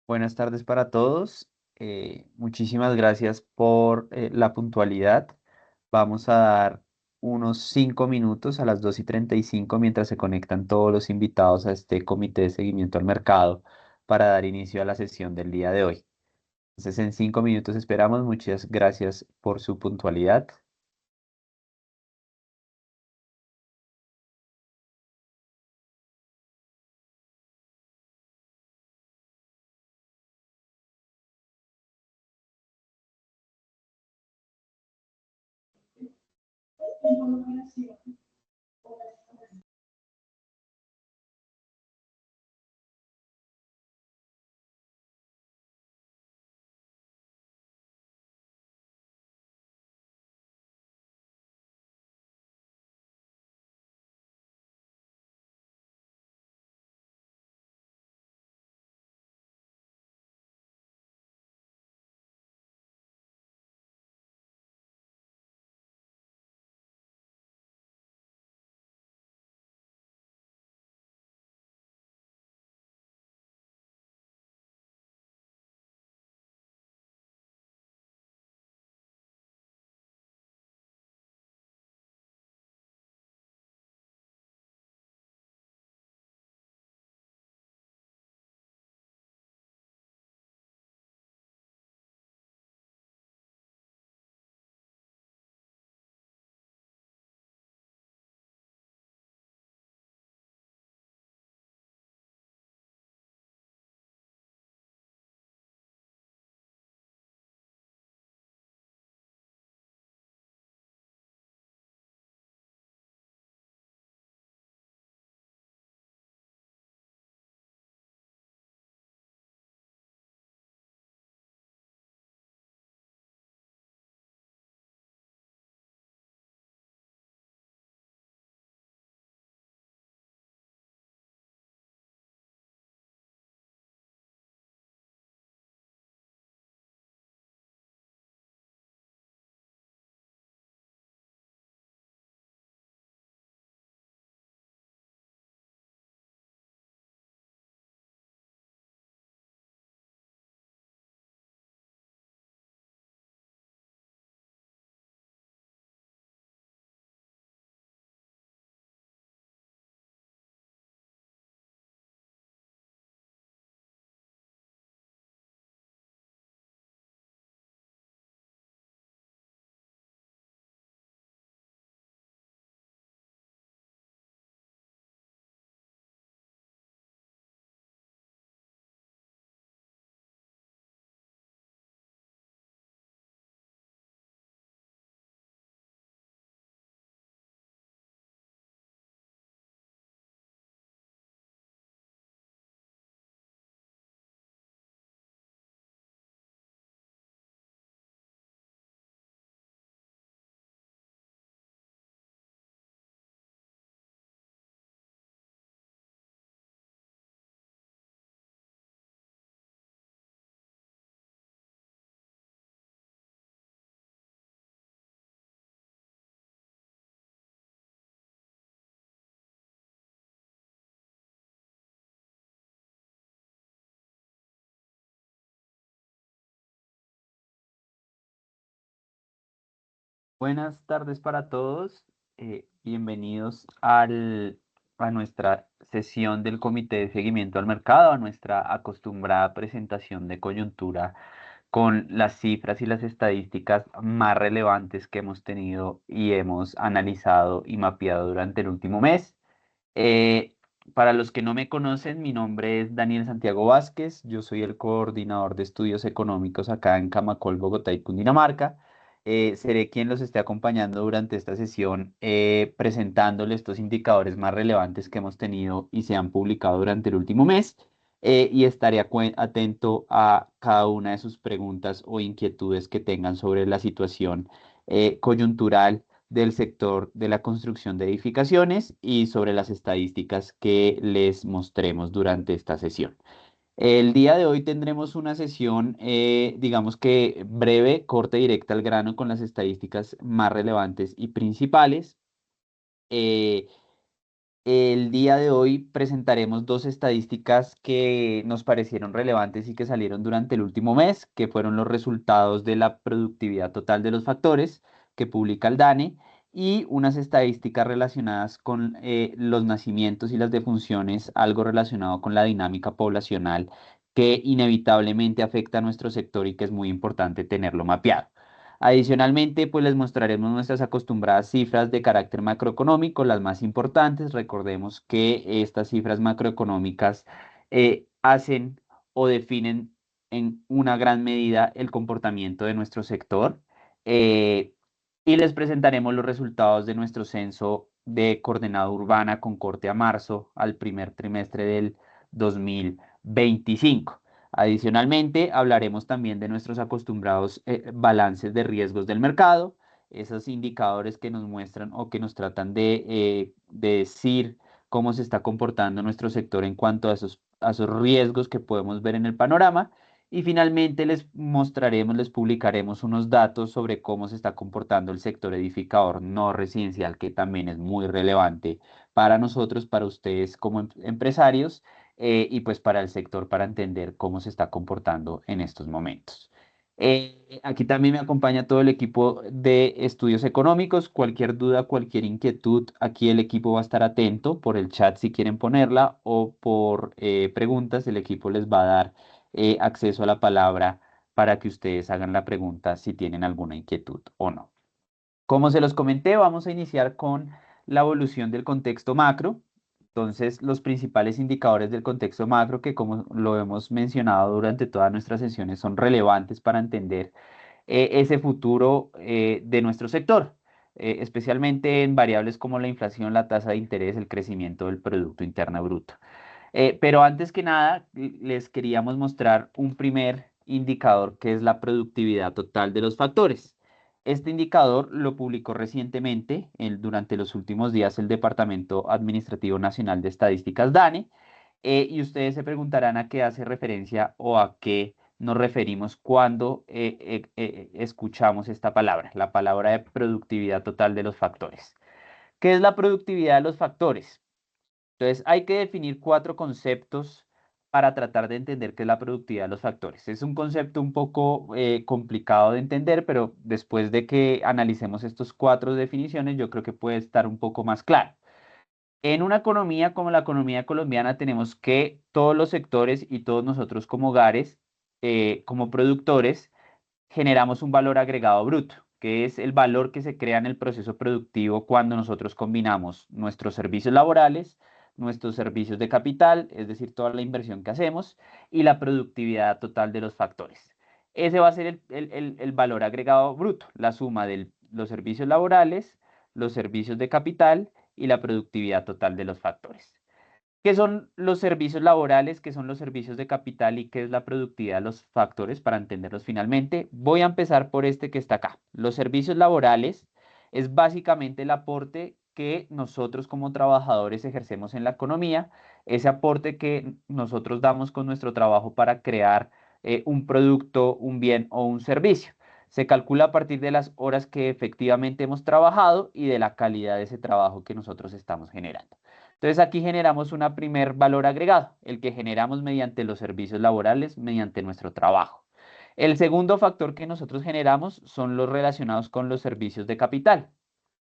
Buenas tardes para todos. Muchísimas gracias por la puntualidad. Vamos a dar unos 5 minutos a las 2:35 mientras se conectan todos los invitados a este comité de seguimiento al mercado para dar inicio a la sesión del día de hoy. Entonces, en 5 minutos esperamos. Muchas gracias por su puntualidad. Buenas tardes para todos. Bienvenidos a nuestra sesión del Comité de Seguimiento al Mercado, a nuestra acostumbrada presentación de coyuntura con las cifras y las estadísticas más relevantes que hemos tenido y hemos analizado y mapeado durante el último mes. Eh, para los que no me conocen, mi nombre es Daniel Santiago Vázquez, yo soy el coordinador de estudios económicos acá en Camacol, Bogotá y Cundinamarca. Seré quien los esté acompañando durante esta sesión, presentándoles estos indicadores más relevantes que hemos tenido y se han publicado durante el último mes. Y estaré atento a cada una de sus preguntas o inquietudes que tengan sobre la situación coyuntural del sector de la construcción de edificaciones y sobre las estadísticas que les mostremos durante esta sesión. El día de hoy tendremos una sesión, digamos que breve, corta y directa al grano con las estadísticas más relevantes y principales. Eh, El día de hoy presentaremos dos estadísticas que nos parecieron relevantes y que salieron durante el último mes, que fueron los resultados de la productividad total de los factores que publica el DANE y unas estadísticas relacionadas con los nacimientos y las defunciones, algo relacionado con la dinámica poblacional que inevitablemente afecta a nuestro sector y que es muy importante tenerlo mapeado. Adicionalmente, pues les mostraremos nuestras acostumbradas cifras de carácter macroeconómico, las más importantes. Recordemos que estas cifras macroeconómicas hacen o definen en una gran medida el comportamiento de nuestro sector. Eh, y les presentaremos los resultados de nuestro censo de coordenada urbana con corte a marzo al primer trimestre del 2025. Adicionalmente, hablaremos también de nuestros acostumbrados balances de riesgos del mercado, esos indicadores que nos muestran o que nos tratan de decir cómo se está comportando nuestro sector en cuanto a esos riesgos que podemos ver en el panorama. Y finalmente les mostraremos, les publicaremos unos datos sobre cómo se está comportando el sector edificador no residencial, que también es muy relevante para nosotros, para ustedes como empresarios y pues para el sector para entender cómo se está comportando en estos momentos. Aquí también me acompaña todo el equipo de estudios económicos. Cualquier duda, cualquier inquietud, aquí el equipo va a estar atento por el chat si quieren ponerla o por preguntas. El equipo les va a dar acceso a la palabra para que ustedes hagan la pregunta si tienen alguna inquietud o no. Como se los comenté, vamos a iniciar con la evolución del contexto macro. Entonces, los principales indicadores del contexto macro, que como lo hemos mencionado durante todas nuestras sesiones, son relevantes para entender ese futuro de nuestro sector, especialmente en variables como la inflación, la tasa de interés, el crecimiento del Producto Interno Bruto. Pero antes que nada, les queríamos mostrar un primer indicador que es la productividad total de los factores. Este indicador lo publicó recientemente, durante los últimos días, el Departamento Administrativo Nacional de Estadísticas DANE, y ustedes se preguntarán a qué hace referencia o a qué nos referimos cuando escuchamos esta palabra, la palabra de productividad total de los factores. ¿Qué es la productividad de los factores? Entonces, hay que definir cuatro conceptos para tratar de entender qué es la productividad de los factores. Es un concepto un poco complicado de entender, pero después de que analicemos estos cuatro definiciones, yo creo que puede estar un poco más claro. En una economía como la economía colombiana tenemos que todos los sectores y todos nosotros como hogares, como productores, generamos un valor agregado bruto, que es el valor que se crea en el proceso productivo cuando nosotros combinamos nuestros servicios laborales, nuestros servicios de capital, es decir, toda la inversión que hacemos, y la productividad total de los factores. Ese va a ser el valor agregado bruto, la suma de los servicios laborales, los servicios de capital y la productividad total de los factores. ¿Qué son los servicios laborales? ¿Qué son los servicios de capital? ¿Y qué es la productividad de los factores para entenderlos finalmente? Voy a empezar por este que está acá. Los servicios laborales es básicamente el aporte que nosotros como trabajadores ejercemos en la economía, ese aporte que nosotros damos con nuestro trabajo para crear un producto, un bien o un servicio. Se calcula a partir de las horas que efectivamente hemos trabajado y de la calidad de ese trabajo que nosotros estamos generando. Entonces aquí generamos un primer valor agregado, el que generamos mediante los servicios laborales, mediante nuestro trabajo. El segundo factor que nosotros generamos son los relacionados con los servicios de capital.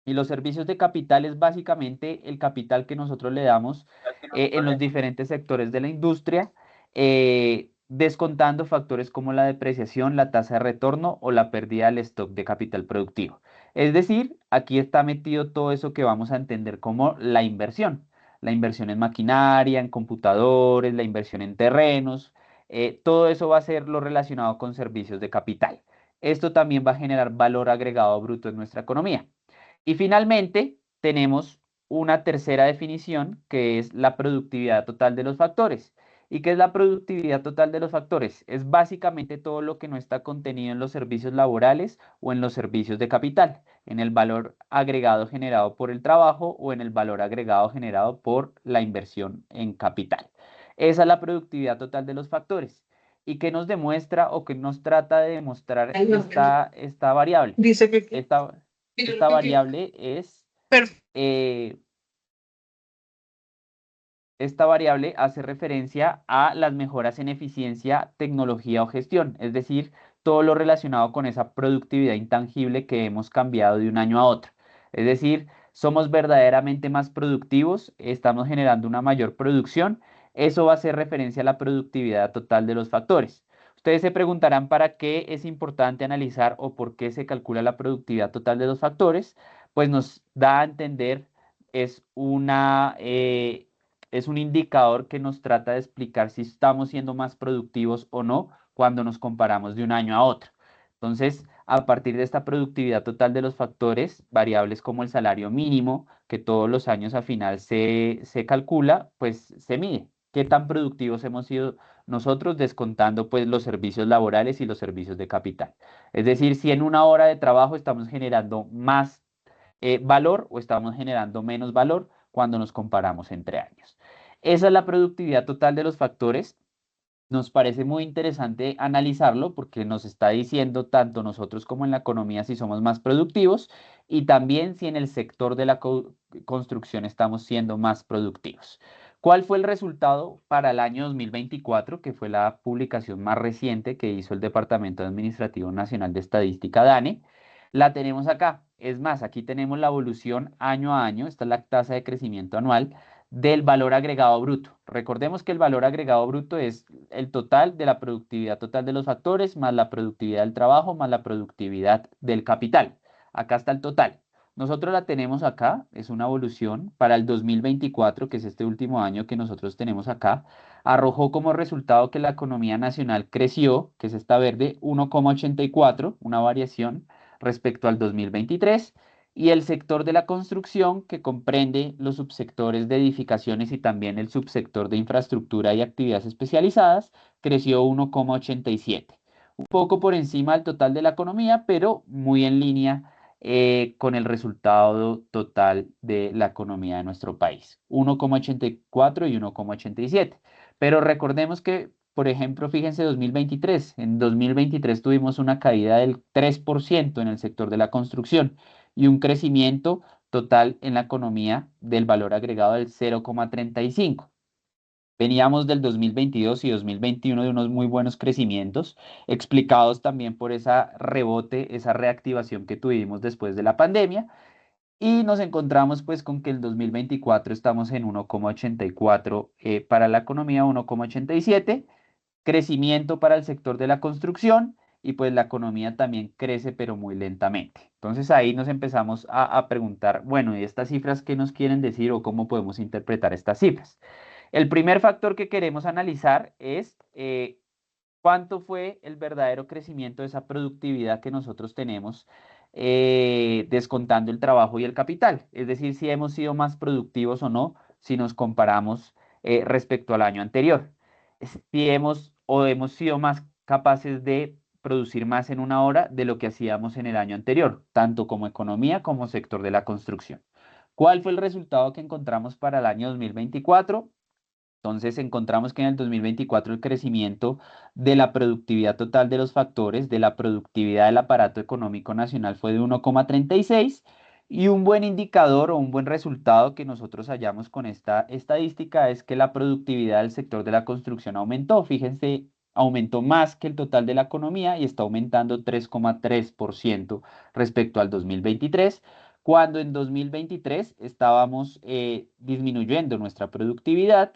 Y los servicios de capital es básicamente el capital que nosotros le damos en los diferentes sectores de la industria, descontando factores como la depreciación, la tasa de retorno o la pérdida del stock de capital productivo. Es decir, aquí está metido todo eso que vamos a entender como la inversión. La inversión en maquinaria, en computadores, la inversión en terrenos, todo eso va a ser lo relacionado con servicios de capital. Esto también va a generar valor agregado bruto en nuestra economía. Y finalmente, tenemos una tercera definición que es la productividad total de los factores. ¿Y qué es la productividad total de los factores? Es básicamente todo lo que no está contenido en los servicios laborales o en los servicios de capital, en el valor agregado generado por el trabajo o en el valor agregado generado por la inversión en capital. Esa es la productividad total de los factores. ¿Y qué nos demuestra o qué nos trata de demostrar esta variable? Dice que Esta variable es, perfecto. eh, esta variable hace referencia a las mejoras en eficiencia, tecnología o gestión, es decir, todo lo relacionado con esa productividad intangible que hemos cambiado de un año a otro. Es decir, somos verdaderamente más productivos, estamos generando una mayor producción. Eso va a hacer referencia a la productividad total de los factores. Ustedes se preguntarán para qué es importante analizar o por qué se calcula la productividad total de los factores. Pues nos da a entender, es es un indicador que nos trata de explicar si estamos siendo más productivos o no cuando nos comparamos de un año a otro. Entonces, a partir de esta productividad total de los factores, variables como el salario mínimo, que todos los años a final se calcula, pues se mide qué tan productivos hemos sido nosotros descontando pues los servicios laborales y los servicios de capital. Es decir, si en una hora de trabajo estamos generando más valor o estamos generando menos valor cuando nos comparamos entre años. Esa es la productividad total de los factores. Nos parece muy interesante analizarlo porque nos está diciendo tanto nosotros como en la economía si somos más productivos y también si en el sector de la construcción estamos siendo más productivos. ¿Cuál fue el resultado para el año 2024, que fue la publicación más reciente que hizo el Departamento Administrativo Nacional de Estadística, DANE? La tenemos acá. Es más, aquí tenemos la evolución año a año. Esta es la tasa de crecimiento anual del valor agregado bruto. Recordemos que el valor agregado bruto es el total de la productividad total de los factores más la productividad del trabajo más la productividad del capital. Acá está el total. Nosotros la tenemos acá, es una evolución para el 2024, que es este último año que nosotros tenemos acá. Arrojó como resultado que la economía nacional creció, que es esta verde, 1,84, una variación respecto al 2023, y el sector de la construcción, que comprende los subsectores de edificaciones y también el subsector de infraestructura y actividades especializadas, creció 1,87. Un poco por encima del total de la economía, pero muy en línea con el resultado total de la economía de nuestro país, 1,84 y 1,87. Pero recordemos que, por ejemplo, fíjense 2023, en 2023 tuvimos una caída del 3% en el sector de la construcción y un crecimiento total en la economía del valor agregado del 0,35. Veníamos del 2022 y 2021 de unos muy buenos crecimientos, explicados también por esa rebote, esa reactivación que tuvimos después de la pandemia. Y nos encontramos pues con que el 2024 estamos en 1,84 para la economía, 1,87 crecimiento para el sector de la construcción y pues la economía también crece pero muy lentamente. Entonces ahí nos empezamos a preguntar, bueno, ¿y estas cifras qué nos quieren decir o cómo podemos interpretar estas cifras? El primer factor que queremos analizar es cuánto fue el verdadero crecimiento de esa productividad que nosotros tenemos descontando el trabajo y el capital. Es decir, si hemos sido más productivos o no si nos comparamos respecto al año anterior. Si hemos o hemos sido más capaces de producir más en una hora de lo que hacíamos en el año anterior, tanto como economía como sector de la construcción. ¿Cuál fue el resultado que encontramos para el año 2024? Entonces encontramos que en el 2024 el crecimiento de la productividad total de los factores, de la productividad del aparato económico nacional fue de 1,36 y un buen indicador o un buen resultado que nosotros hallamos con esta estadística es que la productividad del sector de la construcción aumentó. Fíjense, aumentó más que el total de la economía y está aumentando 3,3% respecto al 2023 cuando en 2023 estábamos disminuyendo nuestra productividad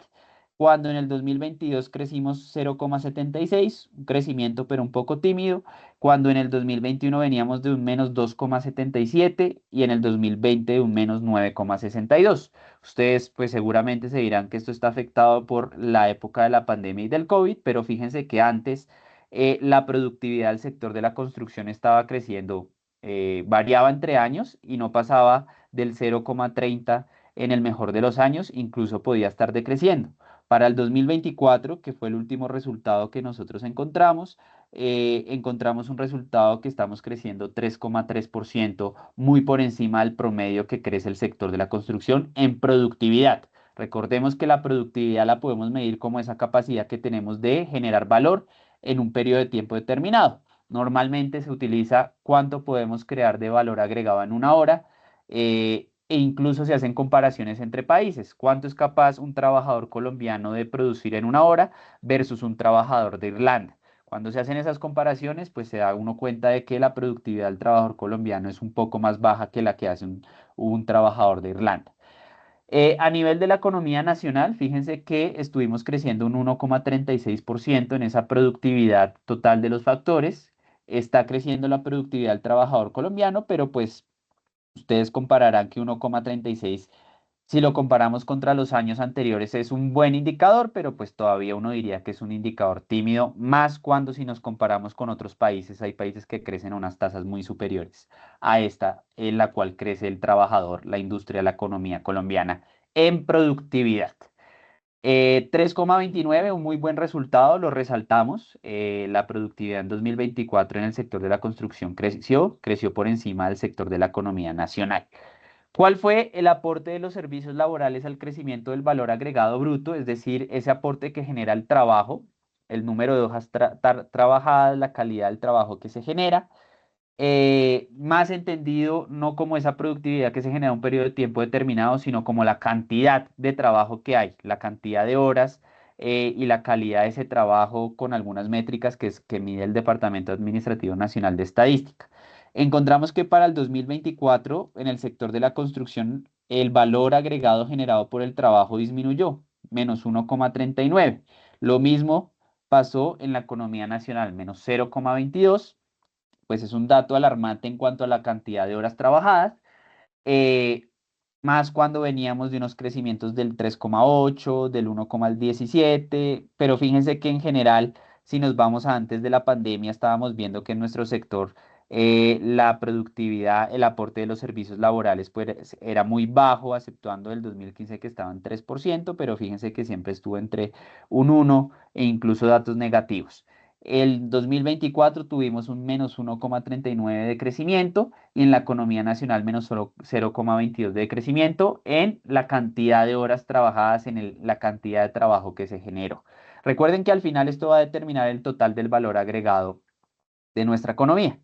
cuando en el 2022 crecimos 0,76, un crecimiento pero un poco tímido, cuando en el 2021 veníamos de un menos 2,77 y en el 2020 de un menos 9,62. Ustedes pues seguramente se dirán que esto está afectado por la época de la pandemia y del COVID, pero fíjense que antes la productividad del sector de la construcción estaba creciendo, variaba entre años y no pasaba del 0,30 en el mejor de los años, incluso podía estar decreciendo. Para el 2024, que fue el último resultado que nosotros encontramos, encontramos un resultado que estamos creciendo 3,3%, muy por encima del promedio que crece el sector de la construcción en productividad. Recordemos que la productividad la podemos medir como esa capacidad que tenemos de generar valor en un periodo de tiempo determinado. Normalmente se utiliza cuánto podemos crear de valor agregado en una hora e incluso se hacen comparaciones entre países. ¿Cuánto es capaz un trabajador colombiano de producir en una hora versus un trabajador de Irlanda? Cuando se hacen esas comparaciones, pues se da uno cuenta de que la productividad del trabajador colombiano es un poco más baja que la que hace un trabajador de Irlanda. A nivel de la economía nacional, fíjense que estuvimos creciendo un 1,36% en esa productividad total de los factores. Está creciendo la productividad del trabajador colombiano, pero pues ustedes compararán que 1,36, si lo comparamos contra los años anteriores, es un buen indicador, pero pues todavía uno diría que es un indicador tímido, más cuando si nos comparamos con otros países, hay países que crecen a unas tasas muy superiores a esta en la cual crece el trabajador, la industria, la economía colombiana en productividad. 3,29, un muy buen resultado, lo resaltamos. La productividad en 2024 en el sector de la construcción creció por encima del sector de la economía nacional. ¿Cuál fue el aporte de los servicios laborales al crecimiento del valor agregado bruto? Es decir, ese aporte que genera el trabajo, el número de hojas trabajadas, la calidad del trabajo que se genera, más entendido no como esa productividad que se genera en un periodo de tiempo determinado, sino como la cantidad de trabajo que hay, la cantidad de horas y la calidad de ese trabajo con algunas métricas que mide el Departamento Administrativo Nacional de Estadística. Encontramos que para el 2024, en el sector de la construcción, el valor agregado generado por el trabajo disminuyó, menos 1,39. Lo mismo pasó en la economía nacional, menos 0,22, pues es un dato alarmante en cuanto a la cantidad de horas trabajadas, eh, más cuando veníamos de unos crecimientos del 3,8, del 1,17, pero fíjense que en general, si nos vamos a antes de la pandemia, estábamos viendo que en nuestro sector la productividad, el aporte de los servicios laborales pues, era muy bajo, aceptando el 2015 que estaba en 3%, pero fíjense que siempre estuvo entre un 1 e incluso datos negativos. El 2024 tuvimos un menos 1,39 de crecimiento y en la economía nacional menos solo 0,22 de crecimiento en la cantidad de horas trabajadas, en la cantidad de trabajo que se generó. Recuerden que al final esto va a determinar el total del valor agregado de nuestra economía.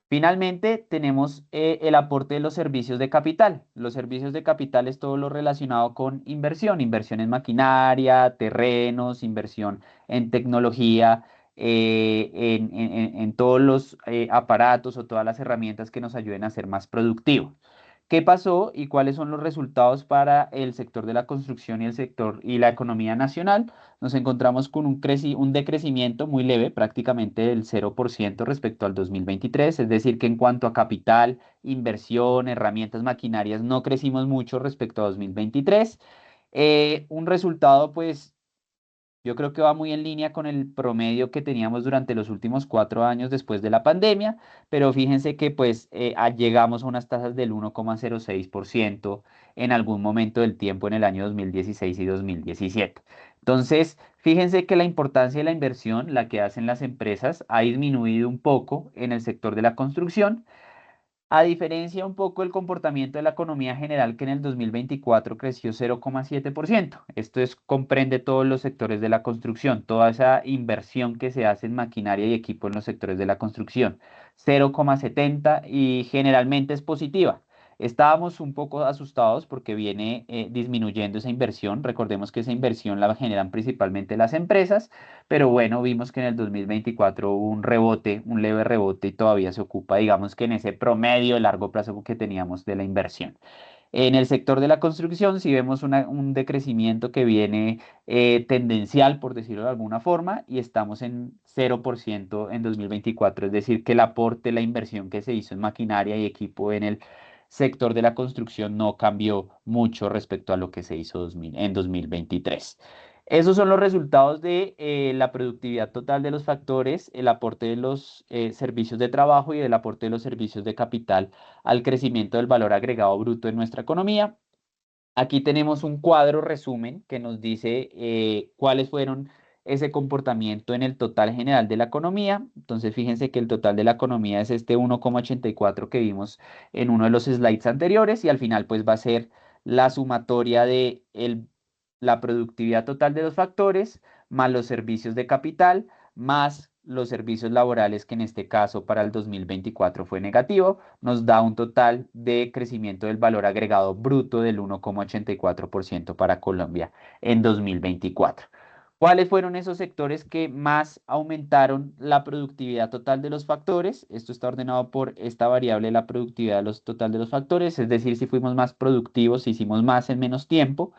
Finalmente, tenemos el aporte de los servicios de capital. Los servicios de capital es todo lo relacionado con inversión, inversión en maquinaria, terrenos, inversión en tecnología, en todos los aparatos o todas las herramientas que nos ayuden a ser más productivos. ¿Qué pasó y cuáles son los resultados para el sector de la construcción y el sector y la economía nacional? Nos encontramos con un decrecimiento muy leve, prácticamente del 0% respecto al 2023, es decir, que en cuanto a capital, inversión, herramientas, maquinarias, no crecimos mucho respecto a 2023. Un resultado, pues, yo creo que va muy en línea con el promedio que teníamos durante los últimos 4 años después de la pandemia, pero fíjense que pues llegamos a unas tasas del 1,06% en algún momento del tiempo en el año 2016 y 2017. Entonces, fíjense que la importancia de la inversión, la que hacen las empresas, ha disminuido un poco en el sector de la construcción. A diferencia un poco del comportamiento de la economía general que en el 2024 creció 0,7%. Esto comprende todos los sectores de la construcción, toda esa inversión que se hace en maquinaria y equipo en los sectores de la construcción. 0,70 y generalmente es positiva. Estábamos un poco asustados porque viene disminuyendo esa inversión. Recordemos que esa inversión la generan principalmente las empresas, pero bueno, vimos que en el 2024 hubo un rebote, un leve rebote y todavía se ocupa, digamos que en ese promedio de largo plazo que teníamos de la inversión. En el sector de la construcción sí vemos un decrecimiento que viene tendencial, por decirlo de alguna forma, y estamos en 0% en 2024, es decir, que el aporte, la inversión que se hizo en maquinaria y equipo en el sector de la construcción no cambió mucho respecto a lo que se hizo en 2023. Esos son los resultados de la productividad total de los factores, el aporte de los servicios de trabajo y el aporte de los servicios de capital al crecimiento del valor agregado bruto en nuestra economía. Aquí tenemos un cuadro resumen que nos dice cuáles fueron ese comportamiento en el total general de la economía. Entonces, fíjense que el total de la economía es este 1,84 que vimos en uno de los slides anteriores y al final pues va a ser la sumatoria de la productividad total de los factores más los servicios de capital más los servicios laborales, que en este caso para el 2024 fue negativo, nos da un total de crecimiento del valor agregado bruto del 1,84% para Colombia en 2024. ¿Cuáles fueron esos sectores que más aumentaron la productividad total de los factores? Esto está ordenado por esta variable, la productividad total de los factores, es decir, si fuimos más productivos, si hicimos más en menos tiempo.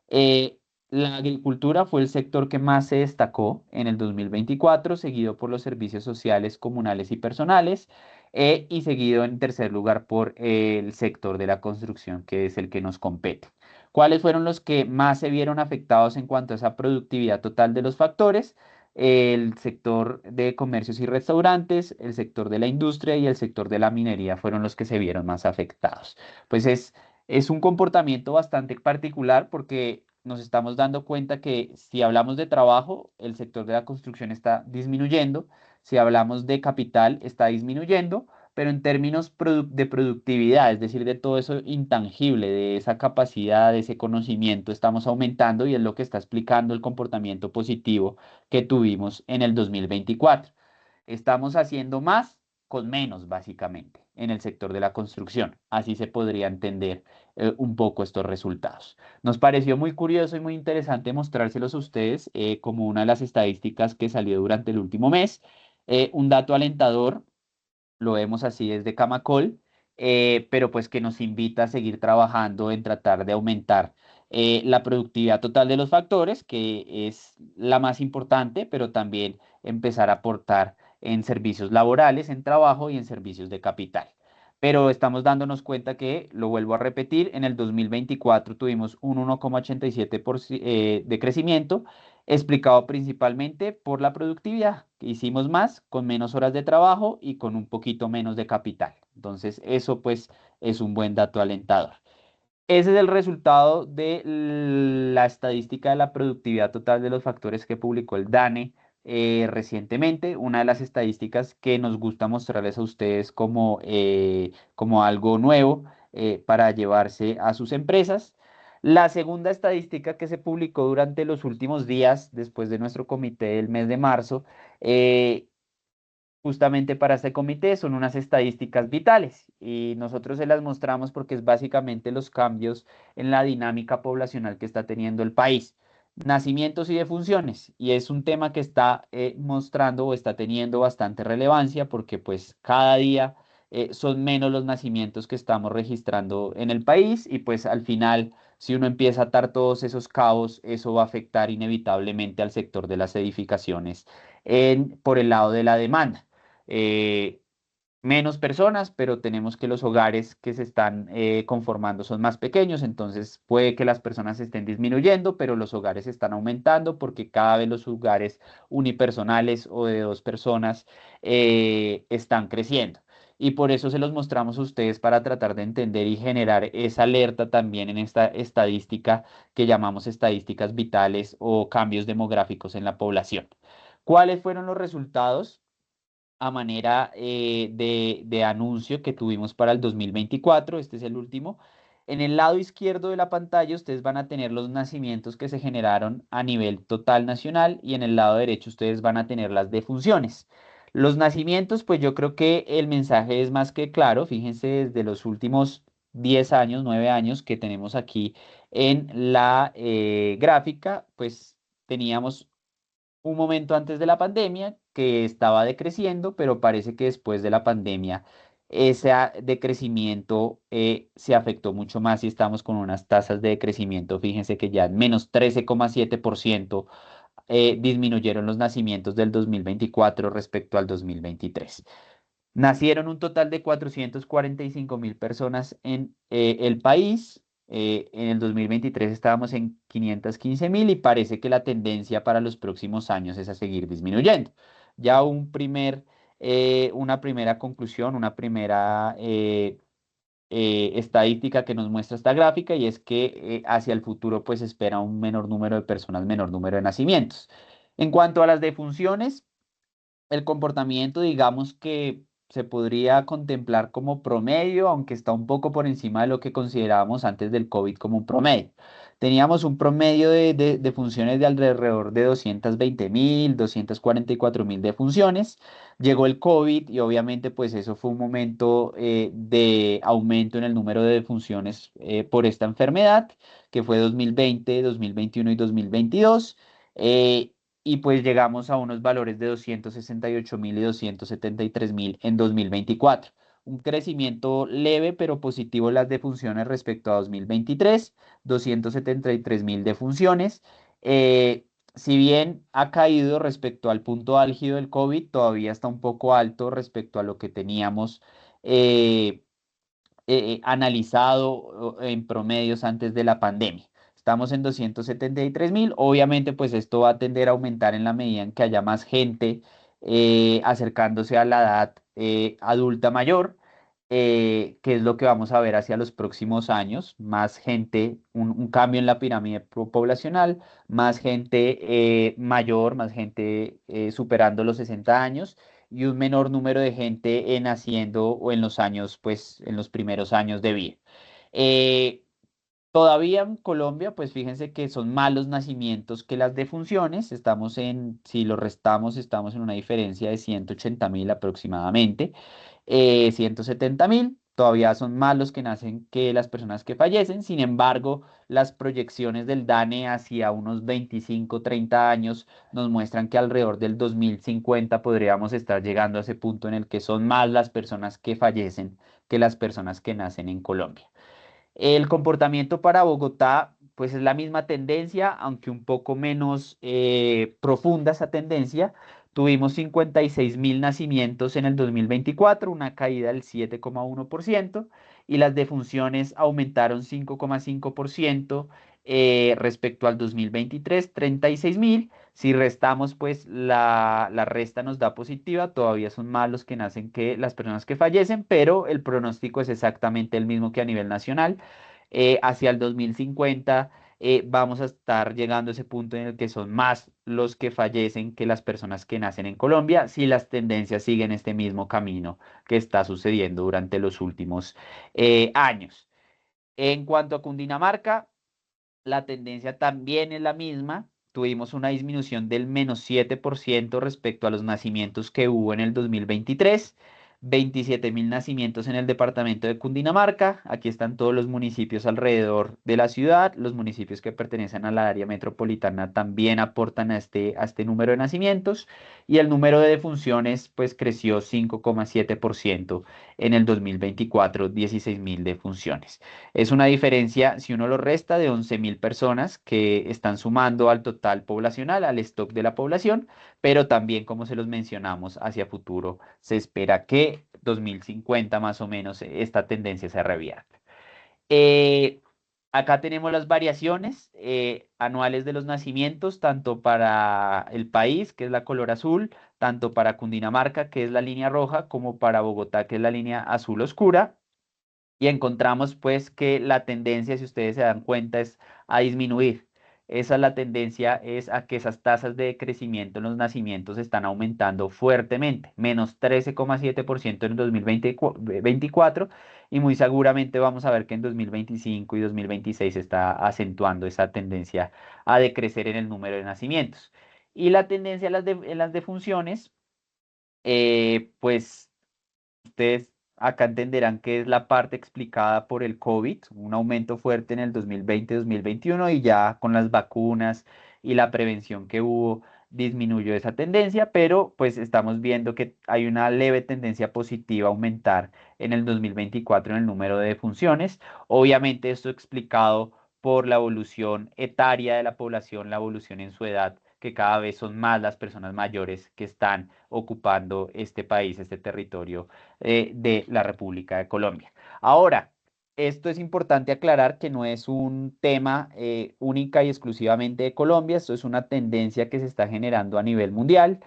Eh, la agricultura fue el sector que más se destacó en el 2024, seguido por los servicios sociales, comunales y personales, y seguido en tercer lugar por el sector de la construcción, que es el que nos compete. ¿Cuáles fueron los que más se vieron afectados en cuanto a esa productividad total de los factores? El sector de comercios y restaurantes, el sector de la industria y el sector de la minería fueron los que se vieron más afectados. Pues es un comportamiento bastante particular porque nos estamos dando cuenta que si hablamos de trabajo, el sector de la construcción está disminuyendo, si hablamos de capital, está disminuyendo, pero en términos de productividad, es decir, de todo eso intangible, de esa capacidad, de ese conocimiento, estamos aumentando y es lo que está explicando el comportamiento positivo que tuvimos en el 2024. Estamos haciendo más con menos, básicamente, en el sector de la construcción. Así se podría entender un poco estos resultados. Nos pareció muy curioso y muy interesante mostrárselos a ustedes como una de las estadísticas que salió durante el último mes. Un dato alentador, lo vemos así desde Camacol, pero pues que nos invita a seguir trabajando en tratar de aumentar la productividad total de los factores, que es la más importante, pero también empezar a aportar en servicios laborales, en trabajo y en servicios de capital. Pero estamos dándonos cuenta que, lo vuelvo a repetir, en el 2024 tuvimos un 1,87% de crecimiento, explicado principalmente por la productividad. Hicimos más con menos horas de trabajo y con un poquito menos de capital. Entonces, eso pues es un buen dato alentador. Ese es el resultado de la estadística de la productividad total de los factores que publicó el DANE recientemente. Una de las estadísticas que nos gusta mostrarles a ustedes como algo nuevo para llevarse a sus empresas. La segunda estadística que se publicó durante los últimos días, después de nuestro comité del mes de marzo, eh, justamente para este comité son unas estadísticas vitales y nosotros se las mostramos porque es básicamente los cambios en la dinámica poblacional que está teniendo el país. Nacimientos y defunciones, y es un tema que está mostrando o está teniendo bastante relevancia porque pues cada día son menos los nacimientos que estamos registrando en el país y pues al final si uno empieza a atar todos esos cabos, eso va a afectar inevitablemente al sector de las edificaciones por el lado de la demanda. eh, Menos personas, pero tenemos que los hogares que se están conformando son más pequeños, entonces puede que las personas estén disminuyendo, pero los hogares están aumentando porque cada vez los hogares unipersonales o de dos personas están creciendo. Y por eso se los mostramos a ustedes para tratar de entender y generar esa alerta también en esta estadística que llamamos estadísticas vitales o cambios demográficos en la población. ¿Cuáles fueron los resultados a manera de anuncio que tuvimos para el 2024? Este es el último. En el lado izquierdo de la pantalla ustedes van a tener los nacimientos que se generaron a nivel total nacional y en el lado derecho ustedes van a tener las defunciones. Los nacimientos, pues yo creo que el mensaje es más que claro. Fíjense desde los últimos 10 años, 9 años que tenemos aquí en la gráfica, pues teníamos un momento antes de la pandemia que estaba decreciendo, pero parece que después de la pandemia ese decrecimiento se afectó mucho más y estamos con unas tasas de decrecimiento, fíjense que ya en menos 13,7% disminuyeron los nacimientos del 2024 respecto al 2023. Nacieron un total de 445.000 personas en el país. En el 2023 estábamos en 515.000 y parece que la tendencia para los próximos años es a seguir disminuyendo. Ya una primera conclusión, una primera estadística que nos muestra esta gráfica y es que hacia el futuro pues espera un menor número de personas, menor número de nacimientos. En cuanto a las defunciones, el comportamiento, digamos que se podría contemplar como promedio, aunque está un poco por encima de lo que considerábamos antes del COVID como un promedio. Teníamos un promedio de funciones de alrededor de 220.000, 244.000 de funciones. Llegó el COVID y obviamente pues eso fue un momento de aumento en el número de defunciones por esta enfermedad, que fue 2020, 2021 y 2022. eh, y pues llegamos a unos valores de 268.000 y 273.000 en 2024. Un crecimiento leve pero positivo en las defunciones respecto a 2023, 273.000 defunciones. Eh, si bien ha caído respecto al punto álgido del COVID, todavía está un poco alto respecto a lo que teníamos eh, analizado en promedios antes de la pandemia. Estamos en 273.000. Obviamente, pues esto va a tender a aumentar en la medida en que haya más gente acercándose a la edad adulta mayor, que es lo que vamos a ver hacia los próximos años. Más gente, un cambio en la pirámide poblacional, más gente mayor, más gente superando los 60 años y un menor número de gente naciendo o en los años, pues, en los primeros años de vida. Eh, Todavía en Colombia, pues fíjense que son malos nacimientos que las defunciones. Si lo restamos, estamos en una diferencia de 180.000 aproximadamente. 170.000, todavía son más los que nacen que las personas que fallecen. Sin embargo, las proyecciones del DANE hacia unos 25, 30 años nos muestran que alrededor del 2050 podríamos estar llegando a ese punto en el que son más las personas que fallecen que las personas que nacen en Colombia. El comportamiento para Bogotá, pues es la misma tendencia, aunque un poco menos profunda esa tendencia. Tuvimos 56.000 nacimientos en el 2024, una caída del 7,1%, y las defunciones aumentaron 5,5% respecto al 2023, 36.000. Si restamos, pues la resta nos da positiva, todavía son más los que nacen que las personas que fallecen, pero el pronóstico es exactamente el mismo que a nivel nacional. Hacia el 2050 vamos a estar llegando a ese punto en el que son más los que fallecen que las personas que nacen en Colombia, si las tendencias siguen este mismo camino que está sucediendo durante los últimos años. En cuanto a Cundinamarca, la tendencia también es la misma. Tuvimos una disminución del -7% respecto a los nacimientos que hubo en el 2023. 27.000 nacimientos en el departamento de Cundinamarca. Aquí están todos los municipios alrededor de la ciudad. Los municipios que pertenecen a la área metropolitana también aportan a este número de nacimientos. Y el número de defunciones pues creció 5,7% en el 2024, 16.000 defunciones. Es una diferencia, si uno lo resta, de 11.000 personas que están sumando al total poblacional, al stock de la población, pero también, como se los mencionamos, hacia futuro se espera que 2050 más o menos esta tendencia se revierta. Eh, Acá tenemos las variaciones anuales de los nacimientos, tanto para el país, que es la color azul, tanto para Cundinamarca, que es la línea roja, como para Bogotá, que es la línea azul oscura. Y encontramos pues que la tendencia, si ustedes se dan cuenta, es a disminuir. Esa es la tendencia, es a que esas tasas de crecimiento en los nacimientos están aumentando fuertemente, -13,7% en el 2024 y muy seguramente vamos a ver que en 2025 y 2026 se está acentuando esa tendencia a decrecer en el número de nacimientos. Y la tendencia en las defunciones, pues ustedes acá entenderán que es la parte explicada por el COVID, un aumento fuerte en el 2020-2021 y ya con las vacunas y la prevención que hubo disminuyó esa tendencia, pero pues estamos viendo que hay una leve tendencia positiva a aumentar en el 2024 en el número de defunciones. Obviamente esto explicado por la evolución etaria de la población, la evolución en su edad, que cada vez son más las personas mayores que están ocupando este país, este territorio de la República de Colombia. Ahora, esto es importante aclarar que no es un tema única y exclusivamente de Colombia, esto es una tendencia que se está generando a nivel mundial.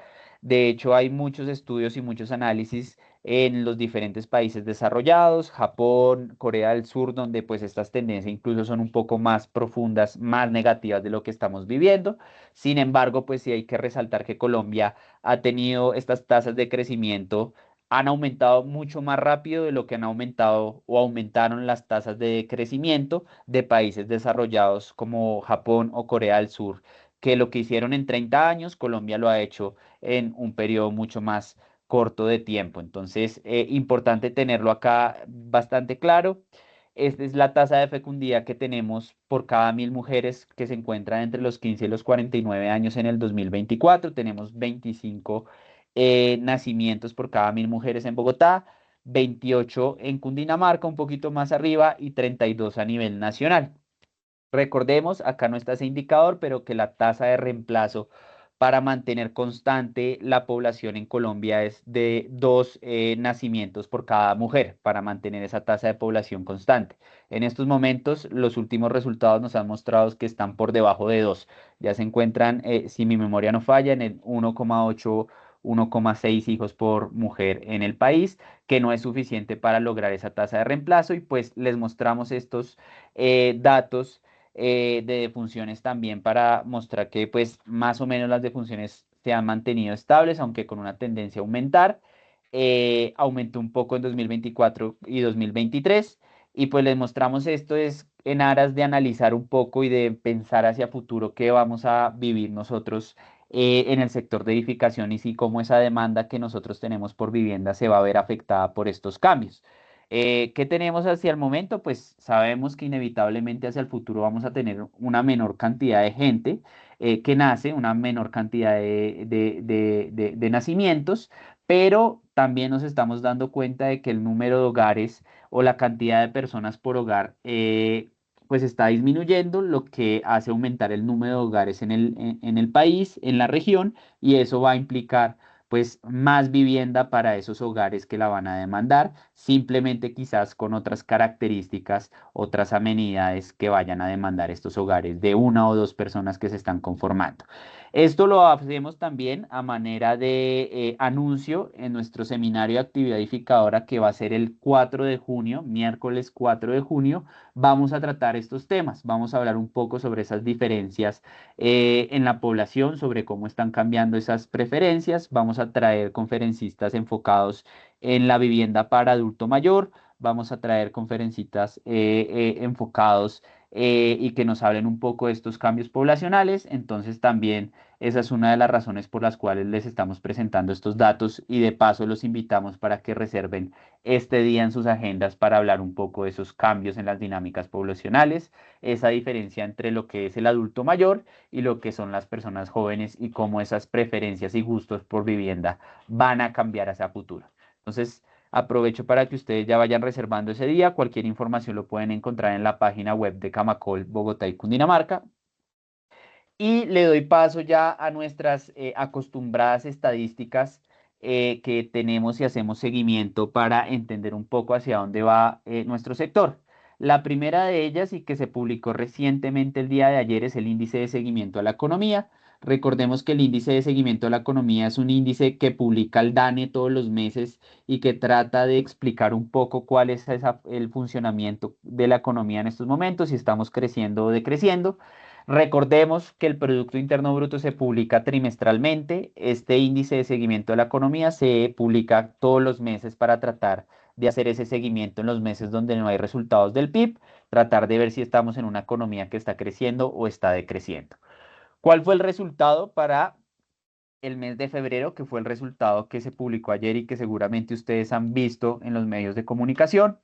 De hecho, hay muchos estudios y muchos análisis en los diferentes países desarrollados, Japón, Corea del Sur, donde pues estas tendencias incluso son un poco más profundas, más negativas de lo que estamos viviendo. Sin embargo, pues sí hay que resaltar que Colombia ha tenido estas tasas de crecimiento han aumentado mucho más rápido de lo que han aumentado o aumentaron las tasas de crecimiento de países desarrollados como Japón o Corea del Sur, que lo que hicieron en 30 años, Colombia lo ha hecho en un periodo mucho más corto de tiempo. Entonces, importante tenerlo acá bastante claro. Esta es la tasa de fecundidad que tenemos por cada 1.000 mujeres que se encuentran entre los 15 y los 49 años en el 2024. Tenemos 25 nacimientos por cada 1.000 mujeres en Bogotá, 28 en Cundinamarca, un poquito más arriba, y 32 a nivel nacional. Recordemos, acá no está ese indicador, pero que la tasa de reemplazo para mantener constante la población en Colombia es de 2 nacimientos por cada mujer, para mantener esa tasa de población constante. En estos momentos, los últimos resultados nos han mostrado que están por debajo de 2. Ya se encuentran, si mi memoria no falla, en el 1,8, 1,6 hijos por mujer en el país, que no es suficiente para lograr esa tasa de reemplazo. Y pues les mostramos estos datos de defunciones también para mostrar que pues más o menos las defunciones se han mantenido estables, aunque con una tendencia a aumentar. Aumentó un poco en 2024 y 2023 y pues les mostramos esto es en aras de analizar un poco y de pensar hacia futuro qué vamos a vivir nosotros en el sector de edificación y si cómo esa demanda que nosotros tenemos por vivienda se va a ver afectada por estos cambios. ¿Qué tenemos hacia el momento? Pues sabemos que inevitablemente hacia el futuro vamos a tener una menor cantidad de gente que nace, una menor cantidad de nacimientos, pero también nos estamos dando cuenta de que el número de hogares o la cantidad de personas por hogar pues está disminuyendo, lo que hace aumentar el número de hogares en el país, en la región, y eso va a implicar pues más vivienda para esos hogares que la van a demandar, simplemente quizás con otras características, otras amenidades que vayan a demandar estos hogares de una o dos personas que se están conformando. Esto lo hacemos también a manera de anuncio en nuestro seminario de actividad edificadora que va a ser el 4 de junio, miércoles 4 de junio. Vamos a tratar estos temas, vamos a hablar un poco sobre esas diferencias en la población, sobre cómo están cambiando esas preferencias. Vamos a traer conferencistas enfocados en la vivienda para adulto mayor. Vamos a traer conferencistas enfocados y que nos hablen un poco de estos cambios poblacionales. Entonces también esa es una de las razones por las cuales les estamos presentando estos datos y de paso los invitamos para que reserven este día en sus agendas para hablar un poco de esos cambios en las dinámicas poblacionales, esa diferencia entre lo que es el adulto mayor y lo que son las personas jóvenes y cómo esas preferencias y gustos por vivienda van a cambiar hacia futuro. Entonces, aprovecho para que ustedes ya vayan reservando ese día. Cualquier información lo pueden encontrar en la página web de Camacol, Bogotá y Cundinamarca. Y le doy paso ya a nuestras acostumbradas estadísticas que tenemos y hacemos seguimiento para entender un poco hacia dónde va nuestro sector. La primera de ellas y que se publicó recientemente el día de ayer es el índice de seguimiento a la economía. Recordemos que el índice de seguimiento a la economía es un índice que publica el DANE todos los meses y que trata de explicar un poco cuál es el funcionamiento de la economía en estos momentos, si estamos creciendo o decreciendo. Recordemos que el Producto Interno Bruto se publica trimestralmente. Este índice de seguimiento de la economía se publica todos los meses para tratar de hacer ese seguimiento en los meses donde no hay resultados del PIB, tratar de ver si estamos en una economía que está creciendo o está decreciendo. ¿Cuál fue el resultado para el mes de febrero, que fue el resultado que se publicó ayer y que seguramente ustedes han visto en los medios de comunicación?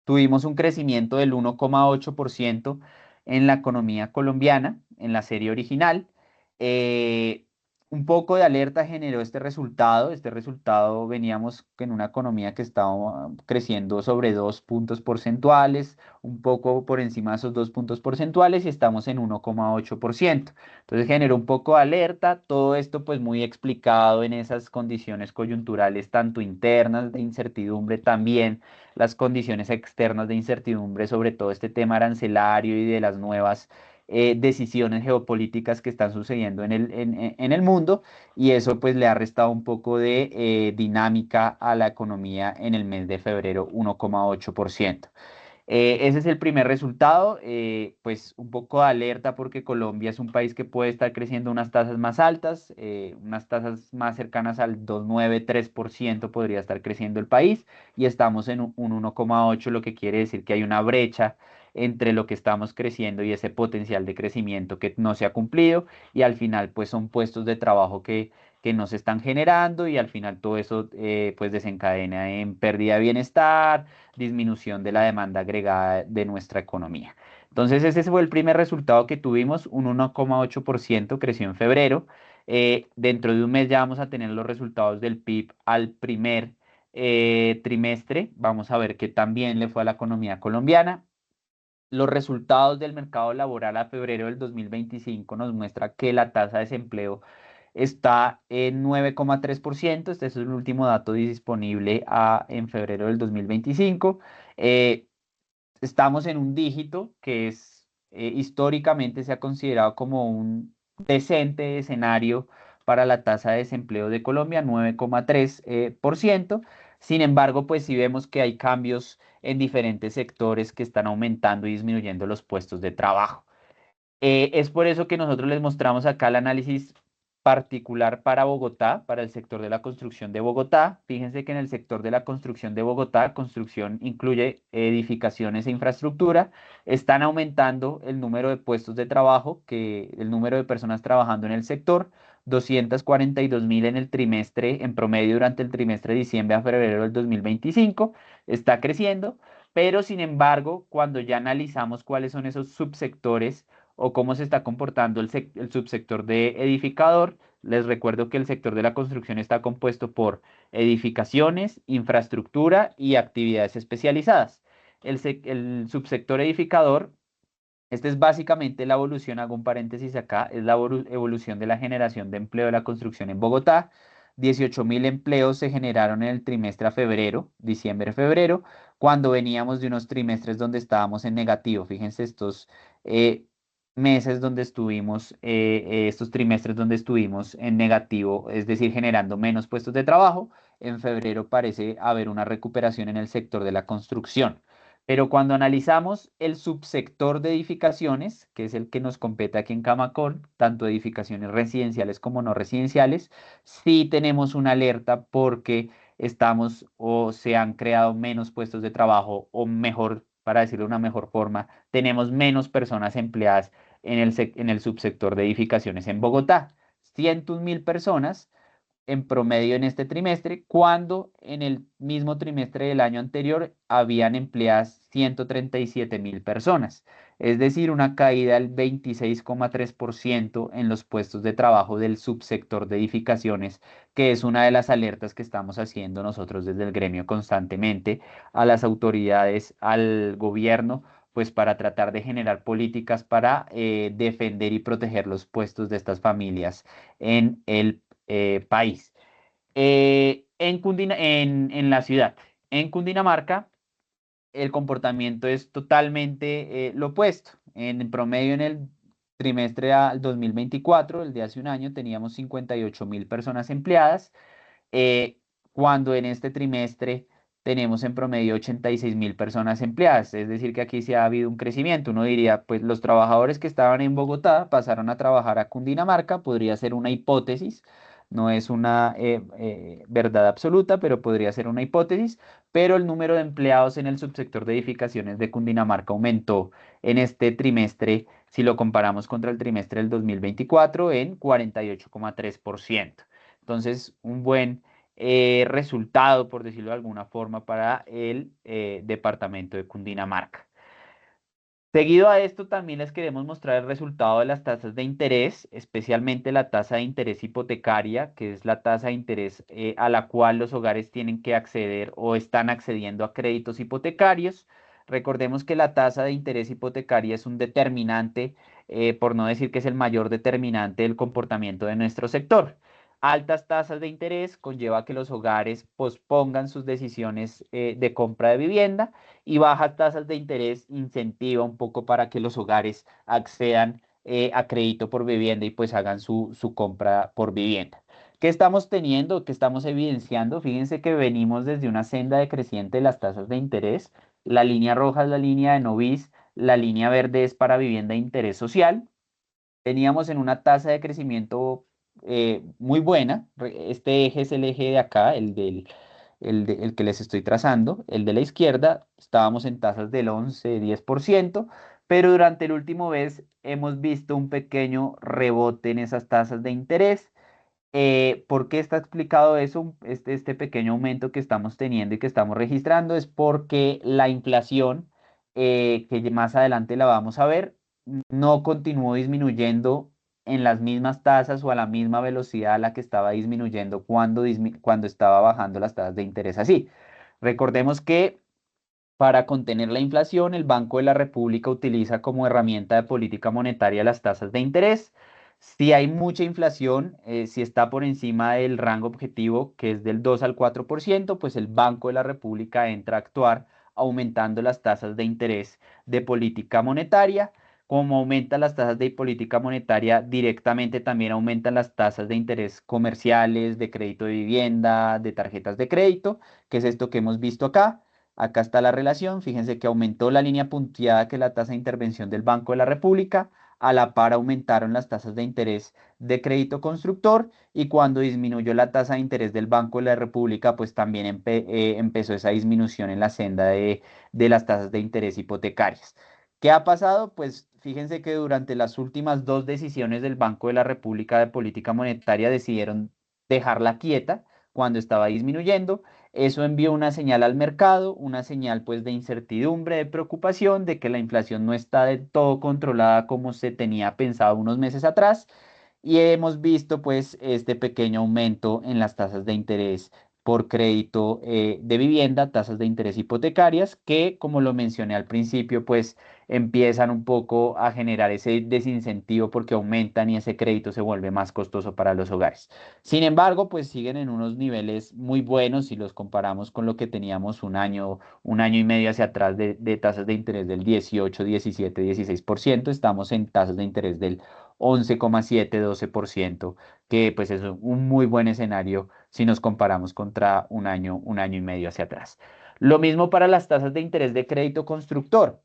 Tuvimos un crecimiento del 1,8% en la economía colombiana, en la serie original. Eh, un poco de alerta generó este resultado. Este resultado veníamos en una economía que estaba creciendo sobre 2 puntos porcentuales, un poco por encima de esos 2 puntos porcentuales y estamos en 1,8%. Entonces generó un poco de alerta. Todo esto pues muy explicado en esas condiciones coyunturales, tanto internas de incertidumbre también las condiciones externas de incertidumbre sobre todo este tema arancelario y de las nuevas decisiones geopolíticas que están sucediendo en el mundo y eso pues le ha restado un poco de dinámica a la economía en el mes de febrero, 1,8%. Ese es el primer resultado, pues un poco de alerta porque Colombia es un país que puede estar creciendo unas tasas más altas, unas tasas más cercanas al 2,9-3% podría estar creciendo el país y estamos en un 1,8, lo que quiere decir que hay una brecha entre lo que estamos creciendo y ese potencial de crecimiento que no se ha cumplido y al final pues son puestos de trabajo que no se están generando y al final todo eso pues desencadena en pérdida de bienestar, disminución de la demanda agregada de nuestra economía. Entonces, ese fue el primer resultado que tuvimos, un 1,8% creció en febrero. Dentro de un mes ya vamos a tener los resultados del PIB al primer trimestre. Vamos a ver qué tan bien le fue a la economía colombiana. Los resultados del mercado laboral a febrero del 2025 nos muestra que la tasa de desempleo está en 9,3%. Este es el último dato disponible en febrero del 2025. Eh, Estamos en un dígito que es históricamente se ha considerado como un decente escenario para la tasa de desempleo de Colombia, 9,3%. Sin embargo, pues sí vemos que hay cambios en diferentes sectores que están aumentando y disminuyendo los puestos de trabajo. Es por eso que nosotros les mostramos acá el análisis particular para Bogotá, para el sector de la construcción de Bogotá. Fíjense que en el sector de la construcción de Bogotá, construcción incluye edificaciones e infraestructura, están aumentando el número de puestos de trabajo, el número de personas trabajando en el sector, 242.000 en el trimestre, en promedio durante el trimestre de diciembre a febrero del 2025, está creciendo, pero sin embargo, cuando ya analizamos cuáles son esos subsectores, o cómo se está comportando el subsector de edificador. Les recuerdo que el sector de la construcción está compuesto por edificaciones, infraestructura y actividades especializadas. El subsector edificador, este es básicamente la evolución, hago un paréntesis acá, es la evolución de la generación de empleo de la construcción en Bogotá. 18.000 empleos se generaron en el trimestre a febrero, diciembre-febrero, cuando veníamos de unos trimestres donde estábamos en negativo. Fíjense estos eh, meses donde estuvimos, estos trimestres donde estuvimos en negativo, es decir, generando menos puestos de trabajo. En febrero parece haber una recuperación en el sector de la construcción. Pero cuando analizamos el subsector de edificaciones, que es el que nos compete aquí en Camacón, tanto edificaciones residenciales como no residenciales, sí tenemos una alerta porque estamos o se han creado menos puestos de trabajo o mejor, para decirlo de una mejor forma, tenemos menos personas empleadas en el subsector de edificaciones en Bogotá. 100.000 personas en promedio en este trimestre, cuando en el mismo trimestre del año anterior habían empleadas 137.000 personas, es decir, una caída del 26,3% en los puestos de trabajo del subsector de edificaciones, que es una de las alertas que estamos haciendo nosotros desde el gremio constantemente a las autoridades, al gobierno, pues para tratar de generar políticas para defender y proteger los puestos de estas familias en el país. En la ciudad, en Cundinamarca, el comportamiento es totalmente lo opuesto. En promedio, en el trimestre al 2024, el de hace un año, teníamos 58.000 personas empleadas, eh, cuando en este trimestre tenemos en promedio 86.000 personas empleadas. Es decir, que aquí sí ha habido un crecimiento. Uno diría, pues los trabajadores que estaban en Bogotá pasaron a trabajar a Cundinamarca, podría ser una hipótesis. No es una verdad absoluta, pero podría ser una hipótesis. Pero el número de empleados en el subsector de edificaciones de Cundinamarca aumentó en este trimestre, si lo comparamos contra el trimestre del 2024, en 48,3%. Entonces, un buen resultado, por decirlo de alguna forma, para el departamento de Cundinamarca. Seguido a esto, también les queremos mostrar el resultado de las tasas de interés, especialmente la tasa de interés hipotecaria, que es la tasa de interés a la cual los hogares tienen que acceder o están accediendo a créditos hipotecarios. Recordemos que la tasa de interés hipotecaria es un determinante, por no decir que es el mayor determinante del comportamiento de nuestro sector. Altas tasas de interés conlleva que los hogares pospongan sus decisiones de compra de vivienda y bajas tasas de interés incentiva un poco para que los hogares accedan a crédito por vivienda y pues hagan su compra por vivienda. ¿Qué estamos teniendo? ¿Qué estamos evidenciando? Fíjense que venimos desde una senda decreciente de las tasas de interés. La línea roja es la línea de Novis, la línea verde es para vivienda de interés social. Veníamos en una tasa de crecimiento muy buena. Este eje es el eje de acá, el que les estoy trazando, el de la izquierda. Estábamos en tasas del 11, 10%, pero durante el último mes hemos visto un pequeño rebote en esas tasas de interés. ¿Por qué está explicado eso? Este pequeño aumento que estamos teniendo y que estamos registrando es porque la inflación, que más adelante la vamos a ver, no continuó disminuyendo en las mismas tasas o a la misma velocidad a la que estaba disminuyendo cuando estaba bajando las tasas de interés así. Recordemos que para contener la inflación, el Banco de la República utiliza como herramienta de política monetaria las tasas de interés. Si hay mucha inflación, si está por encima del rango objetivo, que es del 2 al 4%, pues el Banco de la República entra a actuar aumentando las tasas de interés de política monetaria. Como aumentan las tasas de política monetaria, directamente también aumentan las tasas de interés comerciales, de crédito de vivienda, de tarjetas de crédito, que es esto que hemos visto acá. Acá está la relación. Fíjense que aumentó la línea punteada, que es la tasa de intervención del Banco de la República. A la par aumentaron las tasas de interés de crédito constructor, y cuando disminuyó la tasa de interés del Banco de la República, pues también empezó esa disminución en la senda de las tasas de interés hipotecarias. ¿Qué ha pasado? Pues fíjense que durante las últimas dos decisiones del Banco de la República de política monetaria decidieron dejarla quieta cuando estaba disminuyendo. Eso envió una señal al mercado, una señal pues de incertidumbre, de preocupación, de que la inflación no está del todo controlada como se tenía pensado unos meses atrás, y hemos visto pues este pequeño aumento en las tasas de interés por crédito de vivienda, tasas de interés hipotecarias, que como lo mencioné al principio, pues empiezan un poco a generar ese desincentivo porque aumentan y ese crédito se vuelve más costoso para los hogares. Sin embargo, pues siguen en unos niveles muy buenos si los comparamos con lo que teníamos un año y medio hacia atrás de tasas de interés del 18, 17, 16%. Estamos en tasas de interés del 11,7, 12%, que pues es un muy buen escenario si nos comparamos contra un año y medio hacia atrás. Lo mismo para las tasas de interés de crédito constructor.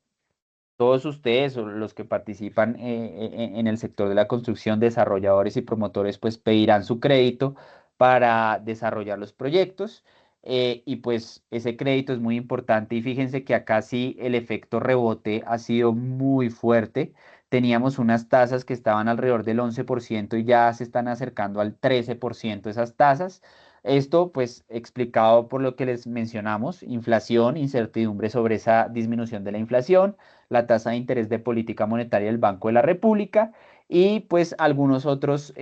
Todos ustedes o los que participan en el sector de la construcción, desarrolladores y promotores, pues pedirán su crédito para desarrollar los proyectos, y pues ese crédito es muy importante, y fíjense que acá sí el efecto rebote ha sido muy fuerte. Teníamos unas tasas que estaban alrededor del 11% y ya se están acercando al 13% esas tasas. Esto pues explicado por lo que les mencionamos: inflación, incertidumbre sobre esa disminución de la inflación, la tasa de interés de política monetaria del Banco de la República, y pues algunos otros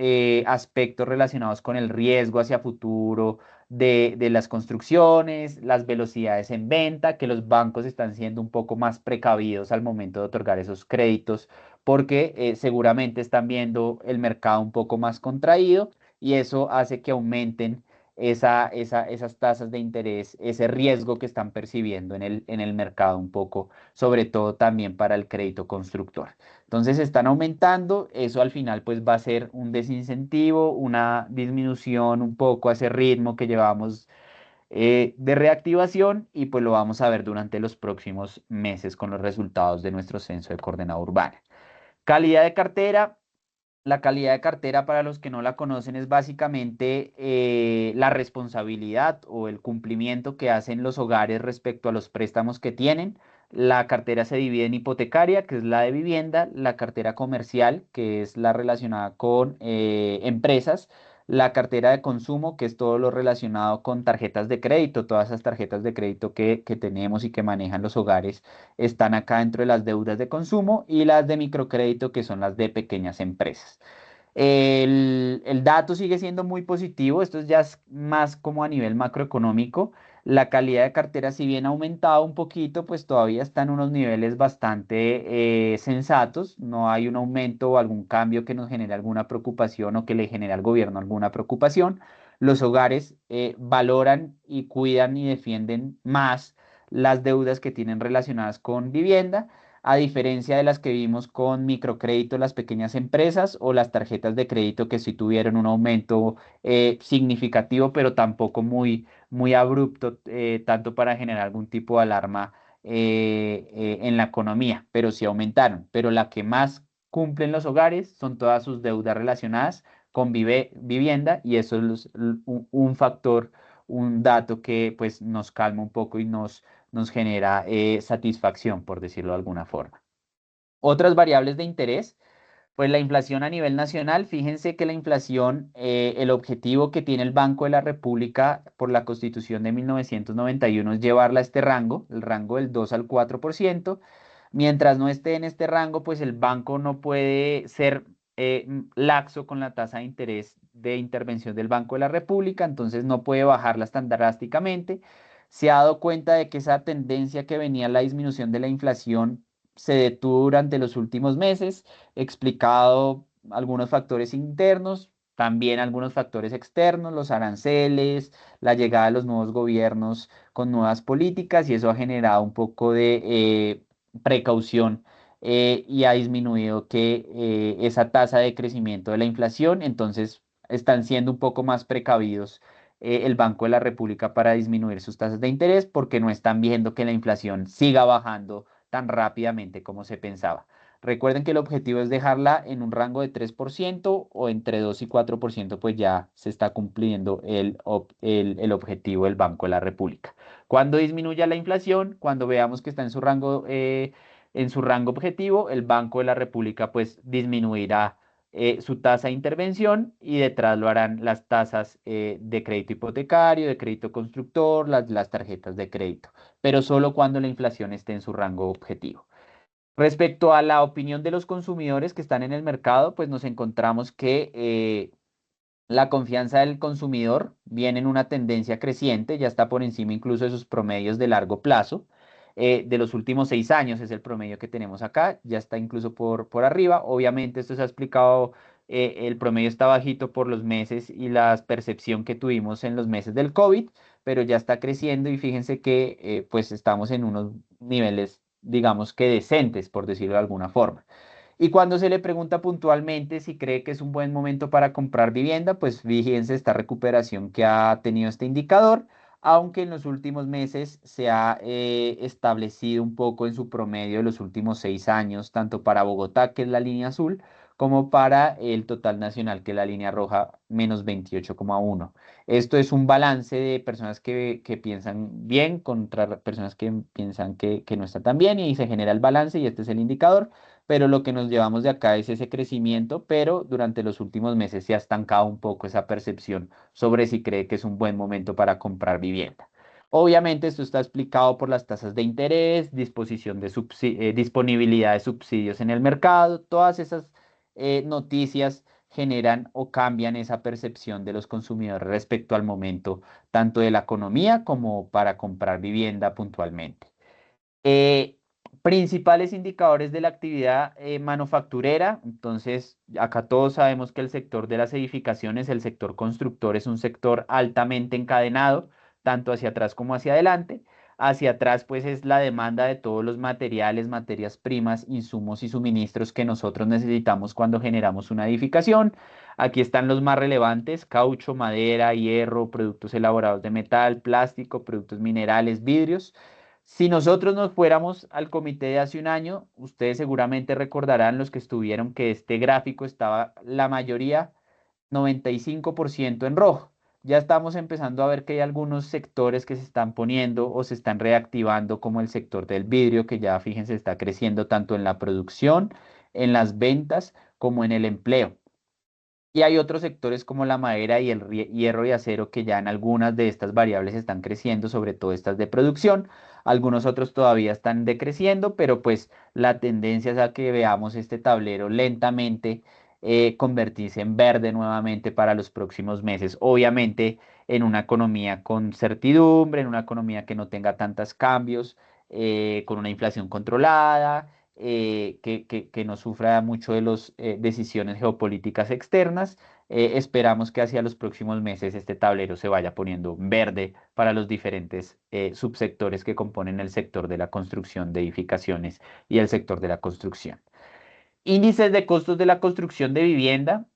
aspectos relacionados con el riesgo hacia futuro de las construcciones, las velocidades en venta, que los bancos están siendo un poco más precavidos al momento de otorgar esos créditos porque seguramente están viendo el mercado un poco más contraído, y eso hace que aumenten esas tasas de interés, ese riesgo que están percibiendo en el mercado un poco, sobre todo también para el crédito constructor. Entonces están aumentando, eso al final pues va a ser un desincentivo, una disminución un poco a ese ritmo que llevamos de reactivación, y pues lo vamos a ver durante los próximos meses con los resultados de nuestro censo de coordenada urbana. Calidad de cartera. La calidad de cartera, para los que no la conocen, es básicamente la responsabilidad o el cumplimiento que hacen los hogares respecto a los préstamos que tienen. La cartera se divide en hipotecaria, que es la de vivienda; la cartera comercial, que es la relacionada con empresas; la cartera de consumo, que es todo lo relacionado con tarjetas de crédito. Todas esas tarjetas de crédito que tenemos y que manejan los hogares están acá dentro de las deudas de consumo; y las de microcrédito, que son las de pequeñas empresas. El dato sigue siendo muy positivo. Esto ya es más como a nivel macroeconómico. La calidad de cartera, si bien ha aumentado un poquito, pues todavía está en unos niveles bastante sensatos. No hay un aumento o algún cambio que nos genere alguna preocupación o que le genere al gobierno alguna preocupación. Los hogares valoran y cuidan y defienden más las deudas que tienen relacionadas con vivienda, a diferencia de las que vimos con microcrédito, las pequeñas empresas, o las tarjetas de crédito, que sí tuvieron un aumento significativo, pero tampoco muy abrupto, tanto para generar algún tipo de alarma en la economía, pero sí aumentaron. Pero la que más cumplen los hogares son todas sus deudas relacionadas con vivienda y eso es un factor, un dato que pues nos calma un poco y nos genera satisfacción, por decirlo de alguna forma. Otras variables de interés. Pues la inflación a nivel nacional, fíjense que la inflación, el objetivo que tiene el Banco de la República por la Constitución de 1991 es llevarla a este rango, el rango del 2 al 4%. Mientras no esté en este rango, pues el banco no puede ser laxo con la tasa de interés de intervención del Banco de la República, entonces no puede bajarlas tan drásticamente. Se ha dado cuenta de que esa tendencia que venía la disminución de la inflación se detuvo durante los últimos meses, explicado algunos factores internos, también algunos factores externos, los aranceles, la llegada de los nuevos gobiernos con nuevas políticas y eso ha generado un poco de precaución y ha disminuido que esa tasa de crecimiento de la inflación, entonces están siendo un poco más precavidos el Banco de la República para disminuir sus tasas de interés porque no están viendo que la inflación siga bajando tan rápidamente como se pensaba. Recuerden que el objetivo es dejarla en un rango de 3% o entre 2 y 4%, pues ya se está cumpliendo el objetivo del Banco de la República. Cuando disminuya la inflación, cuando veamos que está en su rango objetivo, el Banco de la República pues disminuirá su tasa de intervención y detrás lo harán las tasas de crédito hipotecario, de crédito constructor, las tarjetas de crédito, pero solo cuando la inflación esté en su rango objetivo. Respecto a la opinión de los consumidores que están en el mercado, pues nos encontramos que la confianza del consumidor viene en una tendencia creciente, ya está por encima incluso de sus promedios de largo plazo. De los últimos 6 años es el promedio que tenemos acá, ya está incluso por arriba. Obviamente esto se ha explicado, el promedio está bajito por los meses y la percepción que tuvimos en los meses del COVID, pero ya está creciendo y fíjense que pues estamos en unos niveles, digamos que decentes, por decirlo de alguna forma. Y cuando se le pregunta puntualmente si cree que es un buen momento para comprar vivienda, pues fíjense esta recuperación que ha tenido este indicador, aunque en los últimos meses se ha establecido un poco en su promedio de los últimos 6 años, tanto para Bogotá, que es la línea azul, como para el total nacional, que es la línea roja, menos 28,1. Esto es un balance de personas que piensan bien contra personas que piensan que no está tan bien y se genera el balance y este es el indicador, pero lo que nos llevamos de acá es ese crecimiento, pero durante los últimos meses se ha estancado un poco esa percepción sobre si cree que es un buen momento para comprar vivienda. Obviamente esto está explicado por las tasas de interés, disponibilidad de subsidios en el mercado, todas esas noticias generan o cambian esa percepción de los consumidores respecto al momento tanto de la economía como para comprar vivienda puntualmente. Eh, Principales indicadores de la actividad manufacturera. Entonces, acá todos sabemos que el sector de las edificaciones, el sector constructor, es un sector altamente encadenado, tanto hacia atrás como hacia adelante. Hacia atrás, pues, es la demanda de todos los materiales, materias primas, insumos y suministros que nosotros necesitamos cuando generamos una edificación. Aquí están los más relevantes: caucho, madera, hierro, productos elaborados de metal, plástico, productos minerales, vidrios. Si nosotros nos fuéramos al comité de hace un año, ustedes seguramente recordarán, los que estuvieron, que este gráfico estaba la mayoría, 95% en rojo. Ya estamos empezando a ver que hay algunos sectores que se están poniendo o se están reactivando, como el sector del vidrio, que ya fíjense está creciendo tanto en la producción, en las ventas, como en el empleo. Y hay otros sectores como la madera y el hierro y acero que ya en algunas de estas variables están creciendo, sobre todo estas de producción. Algunos otros todavía están decreciendo, pero pues la tendencia es a que veamos este tablero lentamente convertirse en verde nuevamente para los próximos meses. Obviamente en una economía con certidumbre, en una economía que no tenga tantos cambios, con una inflación controlada, que no sufra mucho de las decisiones geopolíticas externas. Esperamos que hacia los próximos meses este tablero se vaya poniendo verde para los diferentes subsectores que componen el sector de la construcción de edificaciones y el sector de la construcción. Índices de costos de la construcción de vivienda.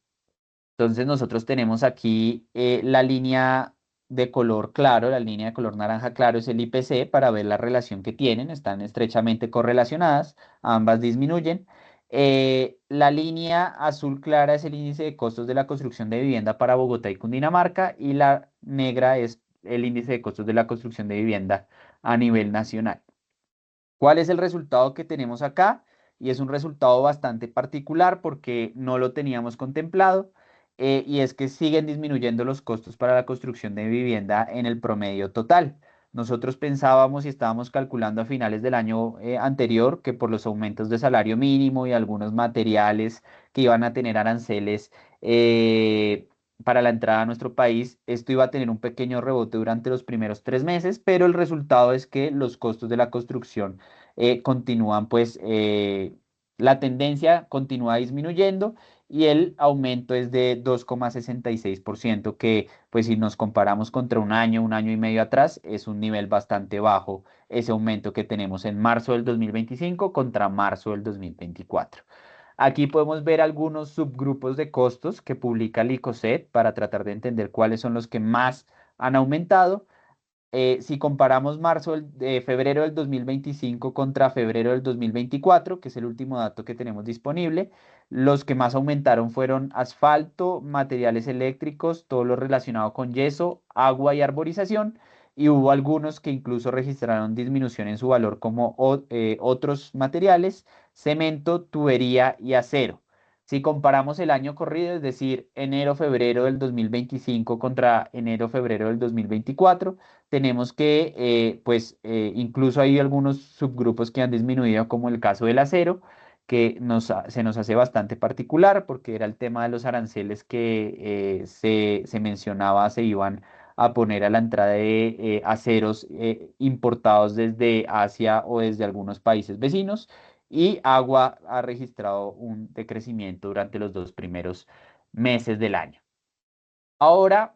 Entonces nosotros tenemos aquí la línea de color claro, la línea de color naranja claro es el IPC para ver la relación que tienen, están estrechamente correlacionadas, ambas disminuyen. La línea azul clara es el índice de costos de la construcción de vivienda para Bogotá y Cundinamarca y la negra es el índice de costos de la construcción de vivienda a nivel nacional. ¿Cuál es el resultado que tenemos acá? Y es un resultado bastante particular porque no lo teníamos contemplado, y es que siguen disminuyendo los costos para la construcción de vivienda en el promedio total. Nosotros pensábamos y estábamos calculando a finales del año anterior que por los aumentos de salario mínimo y algunos materiales que iban a tener aranceles eh, para la entrada a nuestro país, esto iba a tener un pequeño rebote durante los primeros 3 meses, pero el resultado es que los costos de la construcción continúan, pues la tendencia continúa disminuyendo y el aumento es de 2,66%, que pues si nos comparamos contra un año y medio atrás, es un nivel bastante bajo ese aumento que tenemos en marzo del 2025 contra marzo del 2024. Aquí podemos ver algunos subgrupos de costos que publica el ICOSED para tratar de entender cuáles son los que más han aumentado. Si comparamos febrero del 2025 contra febrero del 2024, que es el último dato que tenemos disponible, los que más aumentaron fueron asfalto, materiales eléctricos, todo lo relacionado con yeso, agua y arborización, y hubo algunos que incluso registraron disminución en su valor como otros materiales, cemento, tubería y acero. Si comparamos el año corrido, es decir, enero-febrero del 2025 contra enero-febrero del 2024, tenemos que, pues, incluso hay algunos subgrupos que han disminuido, como el caso del acero, que se nos hace bastante particular porque era el tema de los aranceles que se mencionaba, se iban a poner a la entrada de aceros importados desde Asia o desde algunos países vecinos. Y agua ha registrado un decrecimiento durante los 2 primeros meses del año. Ahora,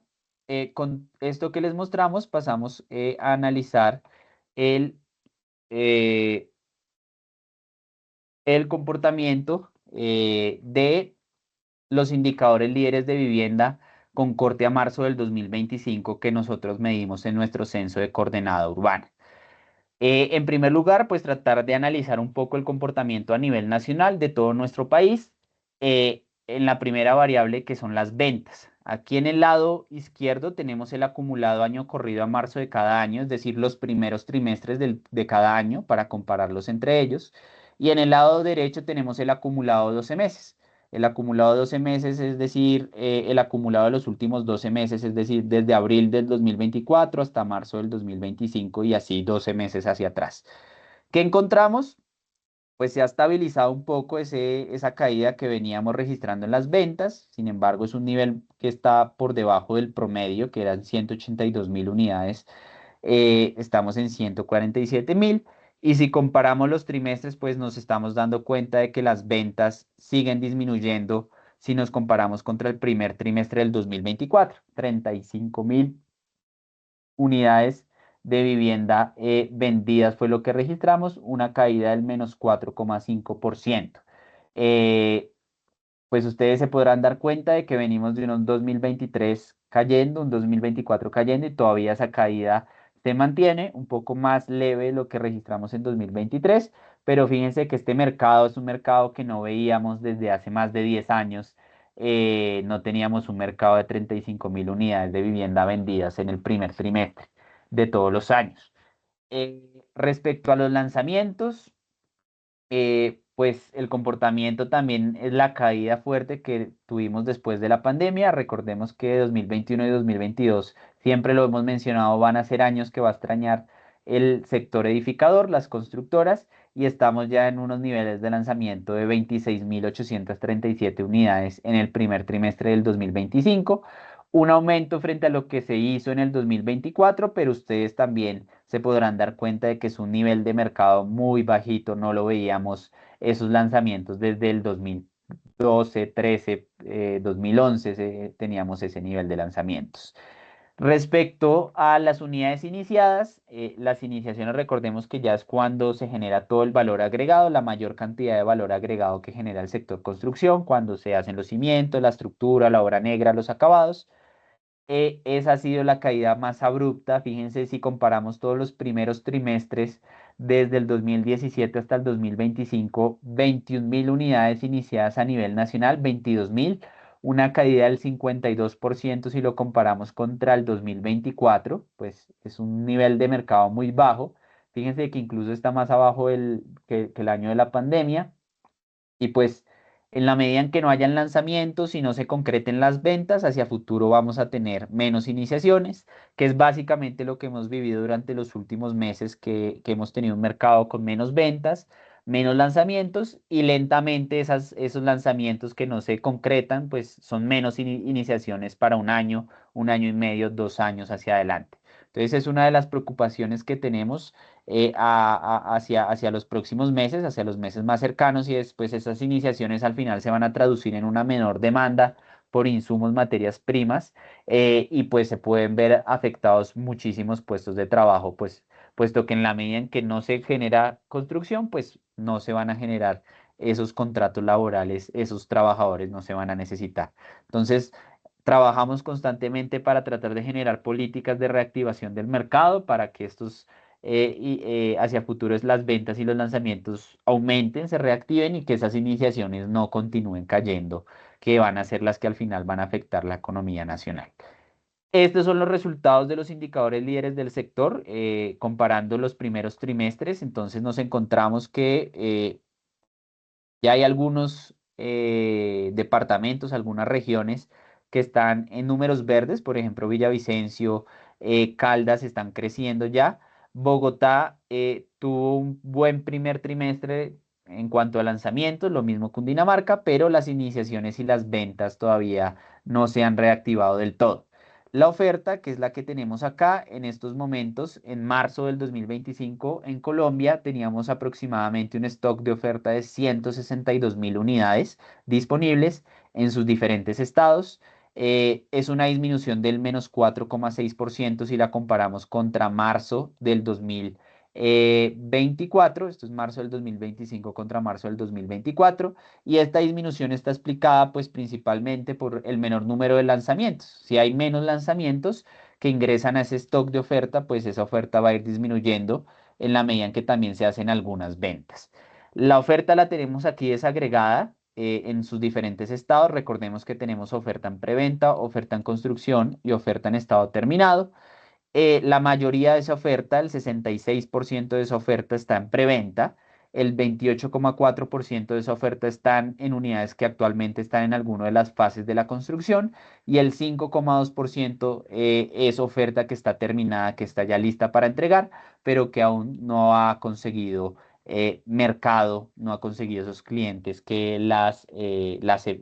con esto que les mostramos, pasamos a analizar el, eh, el comportamiento de los indicadores líderes de vivienda con corte a marzo del 2025 que nosotros medimos en nuestro censo de coordenada urbana. En primer lugar, pues tratar de analizar un poco el comportamiento a nivel nacional de todo nuestro país, en la primera variable que son las ventas. Aquí en el lado izquierdo tenemos el acumulado año corrido a marzo de cada año, es decir, los primeros trimestres de cada año para compararlos entre ellos. Y en el lado derecho tenemos el acumulado 12 meses. El acumulado 12 meses, es decir, el acumulado de los últimos 12 meses, es decir, desde abril del 2024 hasta marzo del 2025 y así 12 meses hacia atrás. ¿Qué encontramos? Pues se ha estabilizado un poco esa caída que veníamos registrando en las ventas. Sin embargo, es un nivel que está por debajo del promedio, que eran 182.000 unidades. Estamos en 147.000. Y si comparamos los trimestres, pues nos estamos dando cuenta de que las ventas siguen disminuyendo si nos comparamos contra el primer trimestre del 2024. 35.000 unidades de vivienda vendidas fue lo que registramos, una caída del -4,5%. Eh, pues ustedes se podrán dar cuenta de que venimos de unos 2023 cayendo, un 2024 cayendo y todavía esa caída se mantiene un poco más leve de lo que registramos en 2023, pero fíjense que este mercado es un mercado que no veíamos desde hace más de 10 años. No teníamos un mercado de 35.000 unidades de vivienda vendidas en el primer trimestre de todos los años. Respecto a los lanzamientos, pues el comportamiento también es la caída fuerte que tuvimos después de la pandemia. Recordemos que 2021 y 2022, siempre lo hemos mencionado, van a ser años que va a extrañar el sector edificador, las constructoras, y estamos ya en unos niveles de lanzamiento de 26.837 unidades en el primer trimestre del 2025, un aumento frente a lo que se hizo en el 2024, pero ustedes también se podrán dar cuenta de que es un nivel de mercado muy bajito, no lo veíamos esos lanzamientos desde el 2012, 13, 2011 teníamos ese nivel de lanzamientos. Respecto a las unidades iniciadas, las iniciaciones recordemos que ya es cuando se genera todo el valor agregado, la mayor cantidad de valor agregado que genera el sector construcción, cuando se hacen los cimientos, la estructura, la obra negra, los acabados. esa ha sido la caída más abrupta. Fíjense si comparamos todos los primeros trimestres desde el 2017 hasta el 2025, 21.000 unidades iniciadas a nivel nacional, 22.000, una caída del 52% si lo comparamos contra el 2024, pues es un nivel de mercado muy bajo. Fíjense que incluso está más abajo que el año de la pandemia. Y pues en la medida en que no hayan lanzamientos y no se concreten las ventas, hacia futuro vamos a tener menos iniciaciones, que es básicamente lo que hemos vivido durante los últimos meses, que hemos tenido un mercado con menos ventas, menos lanzamientos y lentamente esos lanzamientos que no se concretan, pues son menos iniciaciones para un año y medio, 2 años hacia adelante. Entonces es una de las preocupaciones que tenemos hacia los próximos meses, hacia los meses más cercanos, y después esas iniciaciones al final se van a traducir en una menor demanda por insumos, materias primas, y pues se pueden ver afectados muchísimos puestos de trabajo, pues puesto que en la medida en que no se genera construcción, pues no se van a generar esos contratos laborales, esos trabajadores no se van a necesitar. Entonces, trabajamos constantemente para tratar de generar políticas de reactivación del mercado para que hacia futuros las ventas y los lanzamientos aumenten, se reactiven y que esas iniciaciones no continúen cayendo, que van a ser las que al final van a afectar la economía nacional. Estos son los resultados de los indicadores líderes del sector, comparando los primeros trimestres. Entonces nos encontramos que ya hay algunos departamentos, algunas regiones que están en números verdes, por ejemplo, Villavicencio, Caldas están creciendo ya. Bogotá tuvo un buen primer trimestre en cuanto a lanzamientos, lo mismo Cundinamarca, pero las iniciaciones y las ventas todavía no se han reactivado del todo. La oferta, que es la que tenemos acá en estos momentos, en marzo del 2025 en Colombia teníamos aproximadamente un stock de oferta de 162.000 unidades disponibles en sus diferentes estados. Es una disminución del menos 4,6% si la comparamos contra marzo del 2024. Esto es marzo del 2025 contra marzo del 2024. Y esta disminución está explicada pues principalmente por el menor número de lanzamientos. Si hay menos lanzamientos que ingresan a ese stock de oferta, pues esa oferta va a ir disminuyendo en la medida en que también se hacen algunas ventas. La oferta la tenemos aquí desagregada en sus diferentes estados. Recordemos que tenemos oferta en preventa, oferta en construcción y oferta en estado terminado. La mayoría de esa oferta, el 66% de esa oferta está en preventa, el 28,4% de esa oferta están en unidades que actualmente están en alguna de las fases de la construcción y el 5,2% es oferta que está terminada, que está ya lista para entregar, pero que aún no ha conseguido mercado, no ha conseguido esos clientes que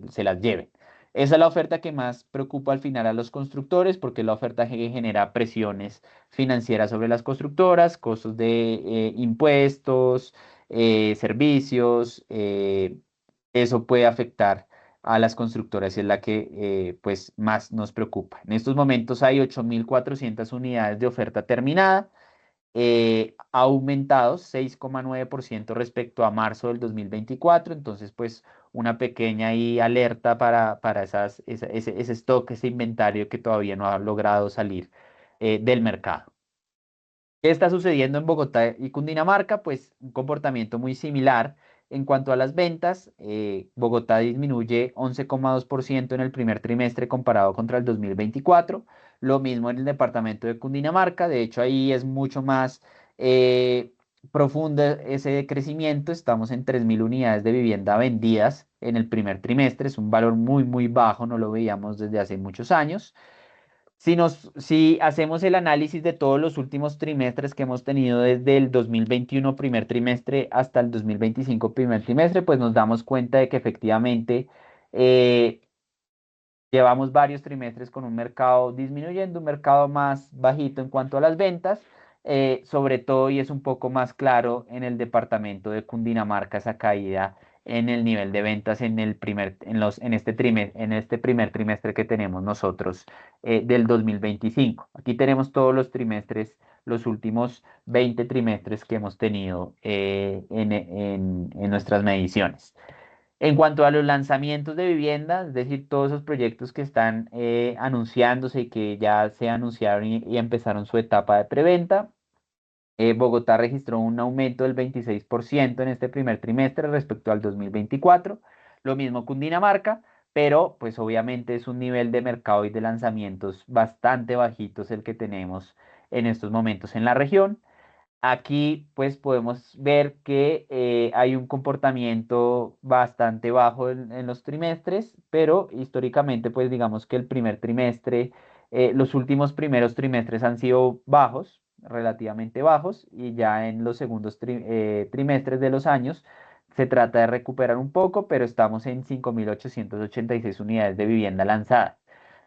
se las lleven. Esa es la oferta que más preocupa al final a los constructores porque es la oferta que genera presiones financieras sobre las constructoras, costos de impuestos, servicios. Eso puede afectar a las constructoras y es la que pues más nos preocupa. En estos momentos hay 8.400 unidades de oferta terminada, ha aumentado 6,9% respecto a marzo del 2024. Entonces pues una pequeña ahí alerta para ese stock, ese inventario que todavía no ha logrado salir del mercado. ¿Qué está sucediendo en Bogotá y Cundinamarca? Pues un comportamiento muy similar en cuanto a las ventas. Bogotá disminuye 11,2% en el primer trimestre comparado contra el 2024. Lo mismo en el departamento de Cundinamarca. De hecho, ahí es mucho más eh, profundo ese crecimiento. Estamos en 3.000 unidades de vivienda vendidas en el primer trimestre. Es un valor muy, muy bajo. No lo veíamos desde hace muchos años. Si hacemos el análisis de todos los últimos trimestres que hemos tenido desde el 2021 primer trimestre hasta el 2025 primer trimestre, pues nos damos cuenta de que efectivamente eh, llevamos varios trimestres con un mercado disminuyendo, un mercado más bajito en cuanto a las ventas, sobre todo y es un poco más claro en el departamento de Cundinamarca esa caída en el nivel de ventas en este primer trimestre que tenemos nosotros del 2025. Aquí tenemos todos los trimestres, los últimos 20 trimestres que hemos tenido en nuestras mediciones. En cuanto a los lanzamientos de vivienda, es decir, todos esos proyectos que están anunciándose y que ya se anunciaron y empezaron su etapa de preventa, Bogotá registró un aumento del 26% en este primer trimestre respecto al 2024. Lo mismo Cundinamarca, pero pues obviamente es un nivel de mercado y de lanzamientos bastante bajitos el que tenemos en estos momentos en la región. Aquí pues podemos ver que hay un comportamiento bastante bajo en los trimestres, pero históricamente pues digamos que el primer trimestre, los últimos primeros trimestres han sido bajos, relativamente bajos, y ya en los segundos trimestres de los años se trata de recuperar un poco, pero estamos en 5.886 unidades de vivienda lanzadas.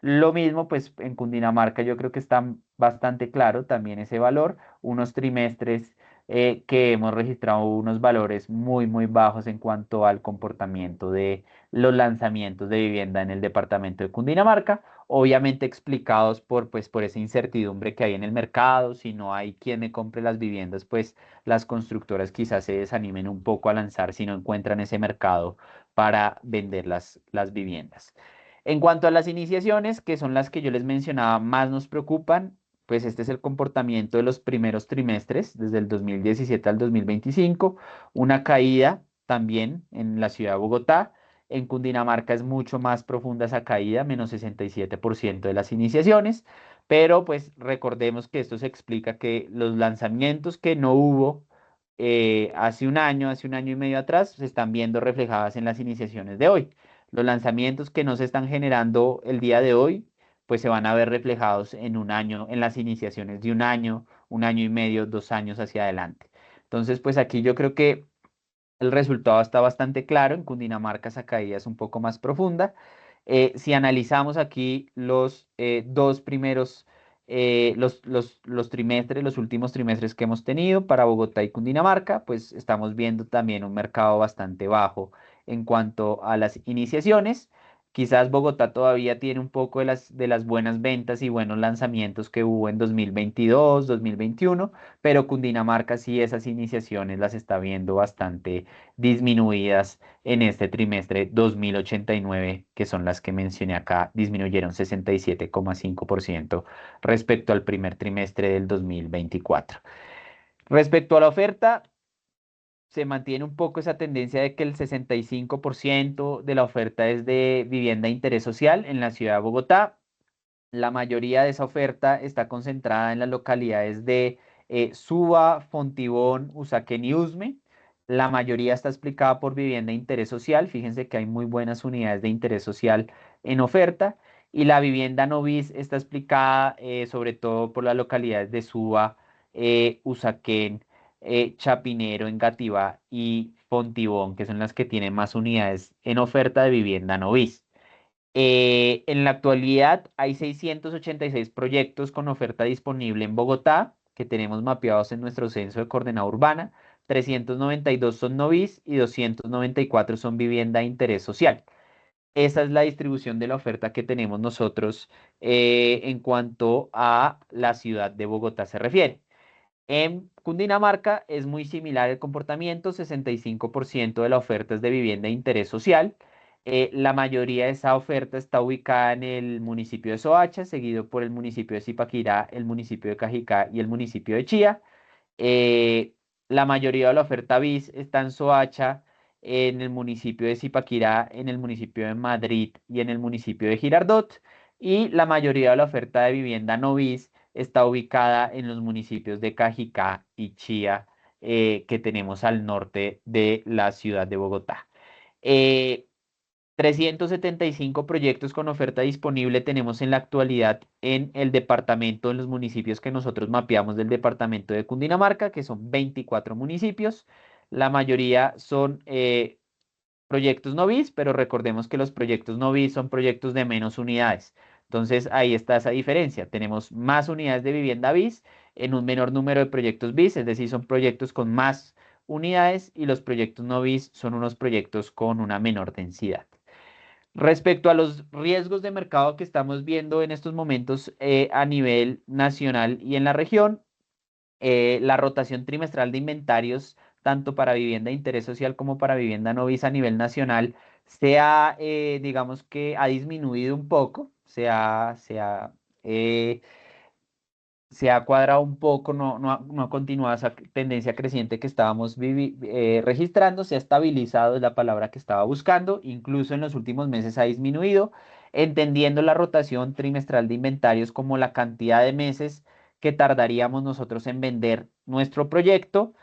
Lo mismo pues en Cundinamarca yo creo que está bastante claro también ese valor, unos trimestres que hemos registrado unos valores muy bajos en cuanto al comportamiento de los lanzamientos de vivienda en el departamento de Cundinamarca, obviamente explicados pues, por esa incertidumbre que hay en el mercado. Si no hay quien me compre las viviendas, pues las constructoras quizás se desanimen un poco a lanzar si no encuentran ese mercado para vender las viviendas. En cuanto a las iniciaciones, que son las que yo les mencionaba, más nos preocupan, pues este es el comportamiento de los primeros trimestres, desde el 2017 al 2025, una caída también en la ciudad de Bogotá. En Cundinamarca es mucho más profunda esa caída, menos 67% de las iniciaciones, pero pues recordemos que esto se explica que los lanzamientos que no hubo hace un año y medio atrás, se están viendo reflejadas en las iniciaciones de hoy. Los lanzamientos que no se están generando el día de hoy, pues se van a ver reflejados en un año, en las iniciaciones de un año y medio, 2 años hacia adelante. Entonces, pues aquí yo creo que el resultado está bastante claro. En Cundinamarca esa caída es un poco más profunda. Si analizamos aquí los dos primeros, los trimestres, los últimos trimestres que hemos tenido para Bogotá y Cundinamarca, pues estamos viendo también un mercado bastante bajo en cuanto a las iniciaciones. Quizás Bogotá todavía tiene un poco de las buenas ventas y buenos lanzamientos que hubo en 2022, 2021, pero Cundinamarca sí esas iniciaciones las está viendo bastante disminuidas en este trimestre. 2089, que son las que mencioné acá, disminuyeron 67,5% respecto al primer trimestre del 2024. Respecto a la oferta, se mantiene un poco esa tendencia de que el 65% de la oferta es de vivienda de interés social en la ciudad de Bogotá. La mayoría de esa oferta está concentrada en las localidades de Suba, Fontibón, Usaquén y Usme. La mayoría está explicada por vivienda de interés social. Fíjense que hay muy buenas unidades de interés social en oferta. Y la vivienda no bis está explicada sobre todo por las localidades de Suba, Usaquén, Chapinero, Engativá y Fontibón, que son las que tienen más unidades en oferta de vivienda no bis. En la actualidad hay 686 proyectos con oferta disponible en Bogotá, que tenemos mapeados en nuestro censo de coordenada urbana. 392 son novis y 294 son vivienda de interés social. Esa es la distribución de la oferta que tenemos nosotros en cuanto a la ciudad de Bogotá se refiere. En Cundinamarca es muy similar el comportamiento, 65% de la oferta es de vivienda de interés social. La mayoría de esa oferta está ubicada en el municipio de Soacha, seguido por el municipio de Zipaquirá, el municipio de Cajicá y el municipio de Chía. Eh, la mayoría de la oferta BIS está en Soacha, en el municipio de Zipaquirá, en el municipio de Madrid y en el municipio de Girardot. Y la mayoría de la oferta de vivienda no BIS está ubicada en los municipios de Cajicá y Chía, que tenemos al norte de la ciudad de Bogotá. Eh, 375 proyectos con oferta disponible tenemos en la actualidad en el departamento, en los municipios que nosotros mapeamos del departamento de Cundinamarca, que son 24 municipios. La mayoría son proyectos no bis, pero recordemos que los proyectos no bis son proyectos de menos unidades. Entonces ahí está esa diferencia. Tenemos más unidades de vivienda bis en un menor número de proyectos bis, es decir, son proyectos con más unidades, y los proyectos no bis son unos proyectos con una menor densidad. Respecto a los riesgos de mercado que estamos viendo en estos momentos a nivel nacional y en la región, la rotación trimestral de inventarios tanto para vivienda de interés social como para vivienda no BIS a nivel nacional, digamos que ha disminuido un poco, eh, se ha cuadrado un poco, no ha continuado esa tendencia creciente que estábamos registrando, se ha estabilizado, es la palabra que estaba buscando, incluso en los últimos meses ha disminuido, entendiendo la rotación trimestral de inventarios como la cantidad de meses que tardaríamos nosotros en vender nuestro proyecto,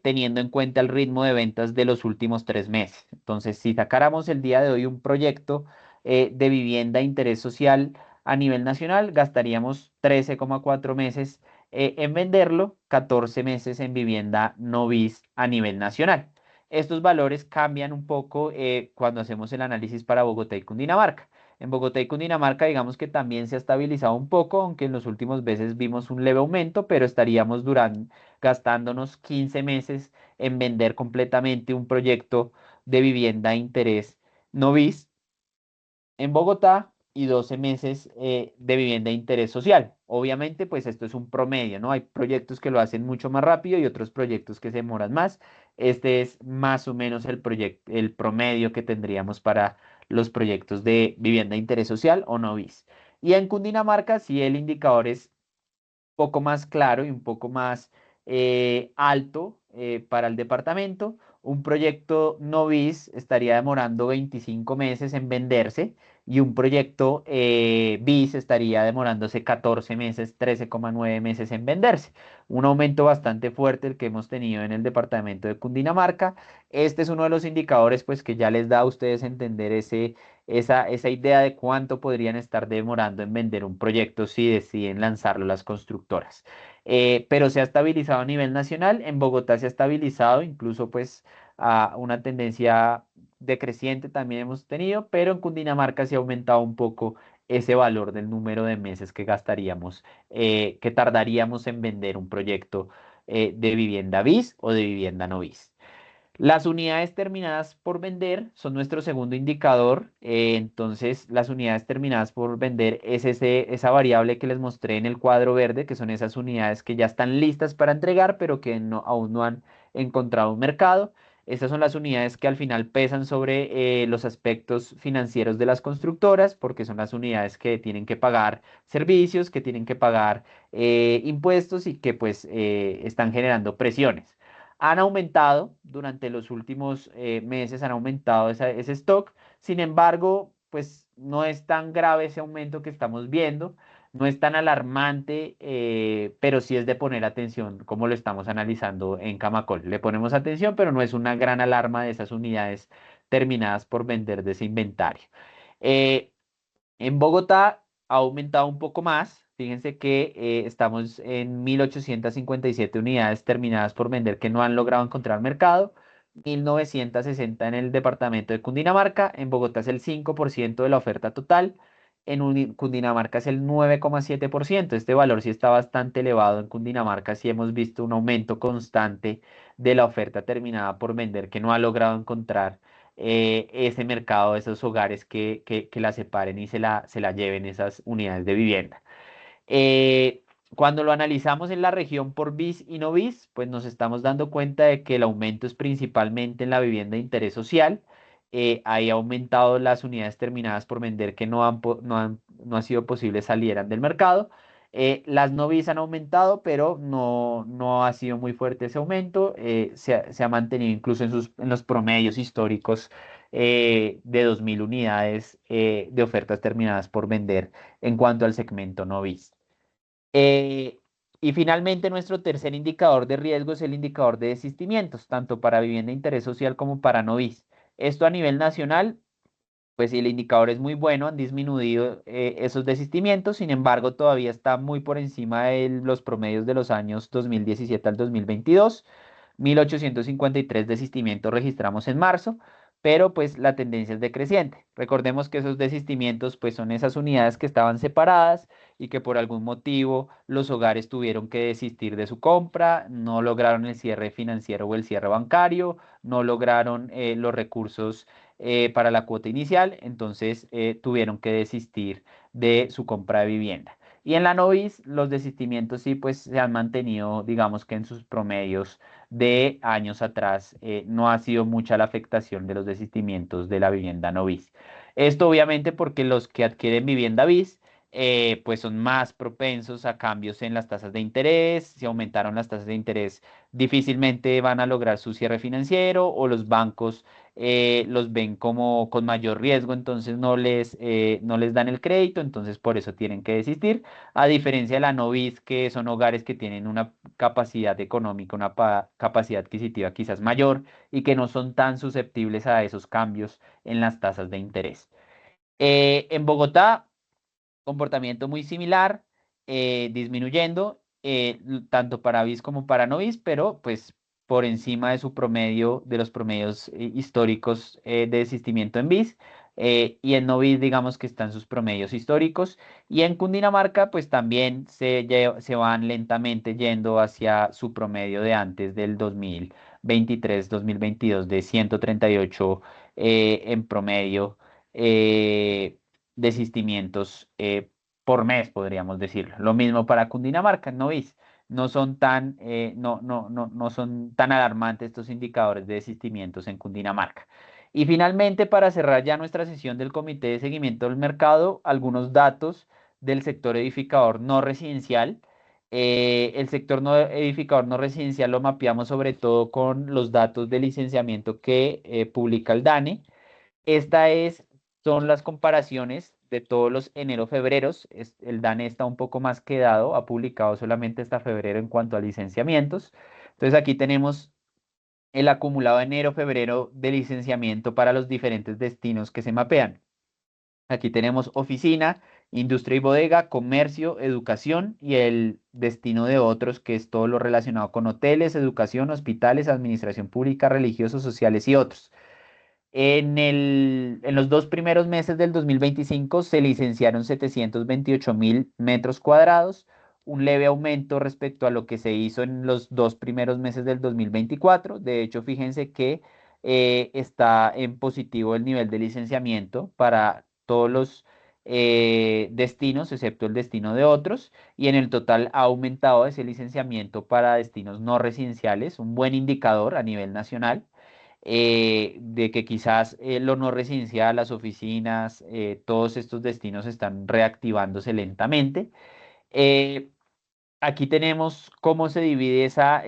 teniendo en cuenta el ritmo de ventas de los últimos 3 meses. Entonces, si sacáramos el día de hoy un proyecto de vivienda de interés social, a nivel nacional gastaríamos 13,4 meses en venderlo, 14 meses en vivienda no BIS a nivel nacional. Estos valores cambian un poco cuando hacemos el análisis para Bogotá y Cundinamarca. En Bogotá y Cundinamarca, digamos que también se ha estabilizado un poco, aunque en los últimos meses vimos un leve aumento, pero estaríamos gastándonos 15 meses en vender completamente un proyecto de vivienda de interés no BIS en Bogotá y 12 meses de vivienda de interés social. Obviamente, pues esto es un promedio, ¿no? Hay proyectos que lo hacen mucho más rápido y otros proyectos que se demoran más. Este es más o menos el promedio que tendríamos para los proyectos de vivienda de interés social o no BIS. Y en Cundinamarca, sí, el indicador es poco más claro y un poco más alto para el departamento. Un proyecto no BIS estaría demorando 25 meses en venderse y un proyecto BIS estaría demorándose 14 meses, 13,9 meses en venderse. Un aumento bastante fuerte el que hemos tenido en el departamento de Cundinamarca. Este es uno de los indicadores pues que ya les da a ustedes entender esa idea de cuánto podrían estar demorando en vender un proyecto si deciden lanzarlo las constructoras. Pero se ha estabilizado a nivel nacional, en Bogotá se ha estabilizado, incluso pues a una tendencia decreciente también hemos tenido, pero en Cundinamarca se ha aumentado un poco ese valor del número de meses que gastaríamos, que tardaríamos en vender un proyecto de vivienda BIS o de vivienda no BIS. Las unidades terminadas por vender son nuestro segundo indicador. Entonces, las unidades terminadas por vender es esa variable que les mostré en el cuadro verde, que son esas unidades que ya están listas para entregar, pero que aún no han encontrado un mercado. Estas son las unidades que al final pesan sobre los aspectos financieros de las constructoras, porque son las unidades que tienen que pagar servicios, que tienen que pagar impuestos y que pues están generando presiones. Han aumentado durante los últimos meses, han aumentado ese stock. Sin embargo, pues no es tan grave ese aumento que estamos viendo, no es tan alarmante, pero sí es de poner atención, como lo estamos analizando en Camacol. Le ponemos atención, pero no es una gran alarma de esas unidades terminadas por vender de ese inventario. Eh, en Bogotá ha aumentado un poco más. Fíjense que estamos en 1.857 unidades terminadas por vender que no han logrado encontrar mercado. 1.960 en el departamento de Cundinamarca. En Bogotá es el 5% de la oferta total. En Cundinamarca es el 9,7%. Este valor sí está bastante elevado. En Cundinamarca sí hemos visto un aumento constante de la oferta terminada por vender que no ha logrado encontrar ese mercado, esos hogares que la separen y se la lleven esas unidades de vivienda. Eh, Cuando lo analizamos en la región por BIS y no BIS, pues nos estamos dando cuenta de que el aumento es principalmente en la vivienda de interés social. Ahí ha aumentado las unidades terminadas por vender que no ha sido posible salieran del mercado. Las no BIS han aumentado, pero no ha sido muy fuerte ese aumento. Se ha mantenido incluso en los promedios históricos de 2.000 unidades de ofertas terminadas por vender en cuanto al segmento no BIS. Eh, y finalmente, nuestro tercer indicador de riesgo es el indicador de desistimientos, tanto para vivienda de interés social como para no BIS. Esto a nivel nacional, pues el indicador es muy bueno, han disminuido esos desistimientos, sin embargo, todavía está muy por encima de los promedios de los años 2017 al 2022. 1.853 desistimientos registramos en marzo, pero pues la tendencia es decreciente. Recordemos que esos desistimientos pues son esas unidades que estaban separadas y que por algún motivo los hogares tuvieron que desistir de su compra, no lograron el cierre financiero o el cierre bancario, no lograron los recursos para la cuota inicial, entonces tuvieron que desistir de su compra de vivienda. Y en la Novis, los desistimientos sí, pues se han mantenido, digamos que en sus promedios de años atrás, no ha sido mucha la afectación de los desistimientos de la vivienda Novis. Esto obviamente porque los que adquieren vivienda bis, pues son más propensos a cambios en las tasas de interés. Si aumentaron las tasas de interés, difícilmente van a lograr su cierre financiero o los bancos los ven como con mayor riesgo, entonces no les dan el crédito, entonces por eso tienen que desistir. A diferencia de la Novis, que son hogares que tienen una capacidad económica, una capacidad adquisitiva quizás mayor y que no son tan susceptibles a esos cambios en las tasas de interés. En Bogotá, comportamiento muy similar, disminuyendo, tanto para bis como para no bis, pero pues por encima de su promedio, de los promedios históricos de desistimiento en bis. Y en no bis, digamos que están sus promedios históricos. Y en Cundinamarca, pues también se van lentamente yendo hacia su promedio de antes del 2023-2022 de 138 en promedio. Desistimientos por mes, podríamos decirlo. Lo mismo para Cundinamarca, ¿no veis? No son tan alarmantes estos indicadores de desistimientos en Cundinamarca. Y finalmente, para cerrar ya nuestra sesión del Comité de Seguimiento del Mercado, algunos datos del sector edificador no residencial. El sector no edificador no residencial lo mapeamos sobre todo con los datos de licenciamiento que publica el DANE. Esta es, son las comparaciones de todos los enero-febreros. El DANE está un poco más quedado, ha publicado solamente hasta febrero en cuanto a licenciamientos. Entonces aquí tenemos el acumulado de enero-febrero de licenciamiento para los diferentes destinos que se mapean. Aquí tenemos oficina, industria y bodega, comercio, educación y el destino de otros, que es todo lo relacionado con hoteles, educación, hospitales, administración pública, religiosos, sociales y otros. En los dos primeros meses del 2025 se licenciaron 728.000 metros cuadrados, un leve aumento respecto a lo que se hizo en los dos primeros meses del 2024. De hecho, fíjense que está en positivo el nivel de licenciamiento para todos los destinos, excepto el destino de otros, y en el total ha aumentado ese licenciamiento para destinos no residenciales, un buen indicador a nivel nacional de que quizás lo no residencial, las oficinas, todos estos destinos están reactivándose lentamente. Eh, Aquí tenemos cómo se divide esa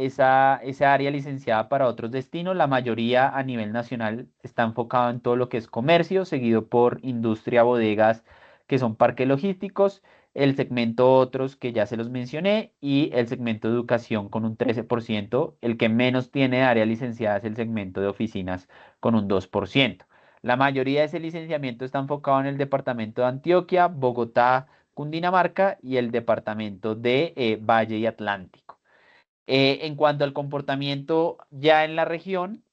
área licenciada para otros destinos. La mayoría a nivel nacional está enfocado en todo lo que es comercio, seguido por industria, bodegas, que son parques logísticos, el segmento otros, que ya se los mencioné, y el segmento educación con un 13%. El que menos tiene área licenciada es el segmento de oficinas con un 2%. La mayoría de ese licenciamiento está enfocado en el departamento de Antioquia, Bogotá, Cundinamarca y el departamento de Valle y Atlántico. En cuanto al comportamiento ya en la región,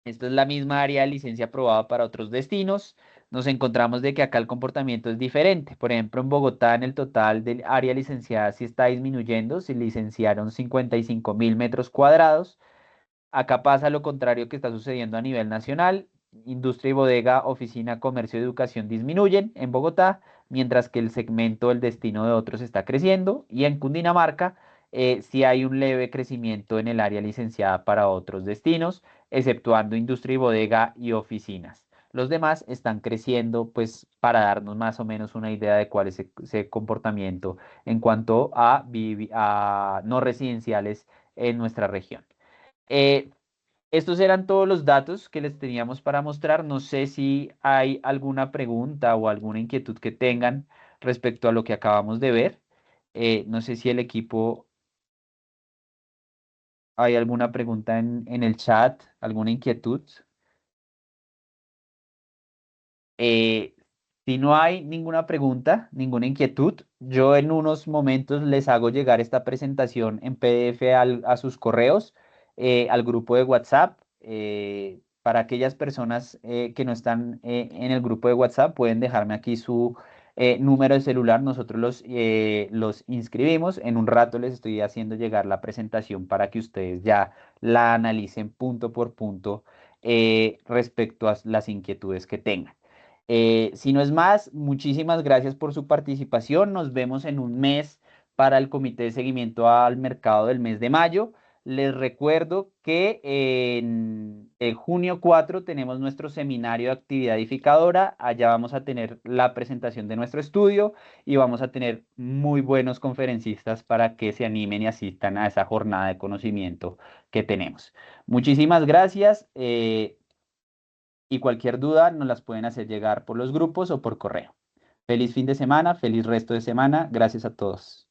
esta es la misma área de licencia aprobada para otros destinos. Nos encontramos de que acá el comportamiento es diferente. Por ejemplo, en Bogotá, en el total del área licenciada sí está disminuyendo. Se licenciaron 55.000 metros cuadrados. Acá pasa lo contrario que está sucediendo a nivel nacional. Industria y bodega, oficina, comercio y educación disminuyen en Bogotá, mientras que el segmento del destino de otros está creciendo. Y en Cundinamarca sí hay un leve crecimiento en el área licenciada para otros destinos, exceptuando industria y bodega y oficinas. Los demás están creciendo, pues para darnos más o menos una idea de cuál es ese comportamiento en cuanto a no residenciales en nuestra región. Eh, Estos eran todos los datos que les teníamos para mostrar. No sé si hay alguna pregunta o alguna inquietud que tengan respecto a lo que acabamos de ver. No sé si el equipo, hay alguna pregunta en el chat, alguna inquietud. Eh, si no hay ninguna pregunta, ninguna inquietud, yo en unos momentos les hago llegar esta presentación en PDF a sus correos, al grupo de WhatsApp. Para aquellas personas que no están en el grupo de WhatsApp, pueden dejarme aquí su número de celular. Nosotros los inscribimos. En un rato les estoy haciendo llegar la presentación para que ustedes ya la analicen punto por punto respecto a las inquietudes que tengan. Si no es más, muchísimas gracias por su participación. Nos vemos en un mes para el comité de seguimiento al mercado del mes de mayo. Les recuerdo que en junio 4 tenemos nuestro seminario de actividad edificadora. Allá vamos a tener la presentación de nuestro estudio y vamos a tener muy buenos conferencistas para que se animen y asistan a esa jornada de conocimiento que tenemos. Muchísimas gracias. Y cualquier duda nos las pueden hacer llegar por los grupos o por correo. Feliz fin de semana, feliz resto de semana. Gracias a todos.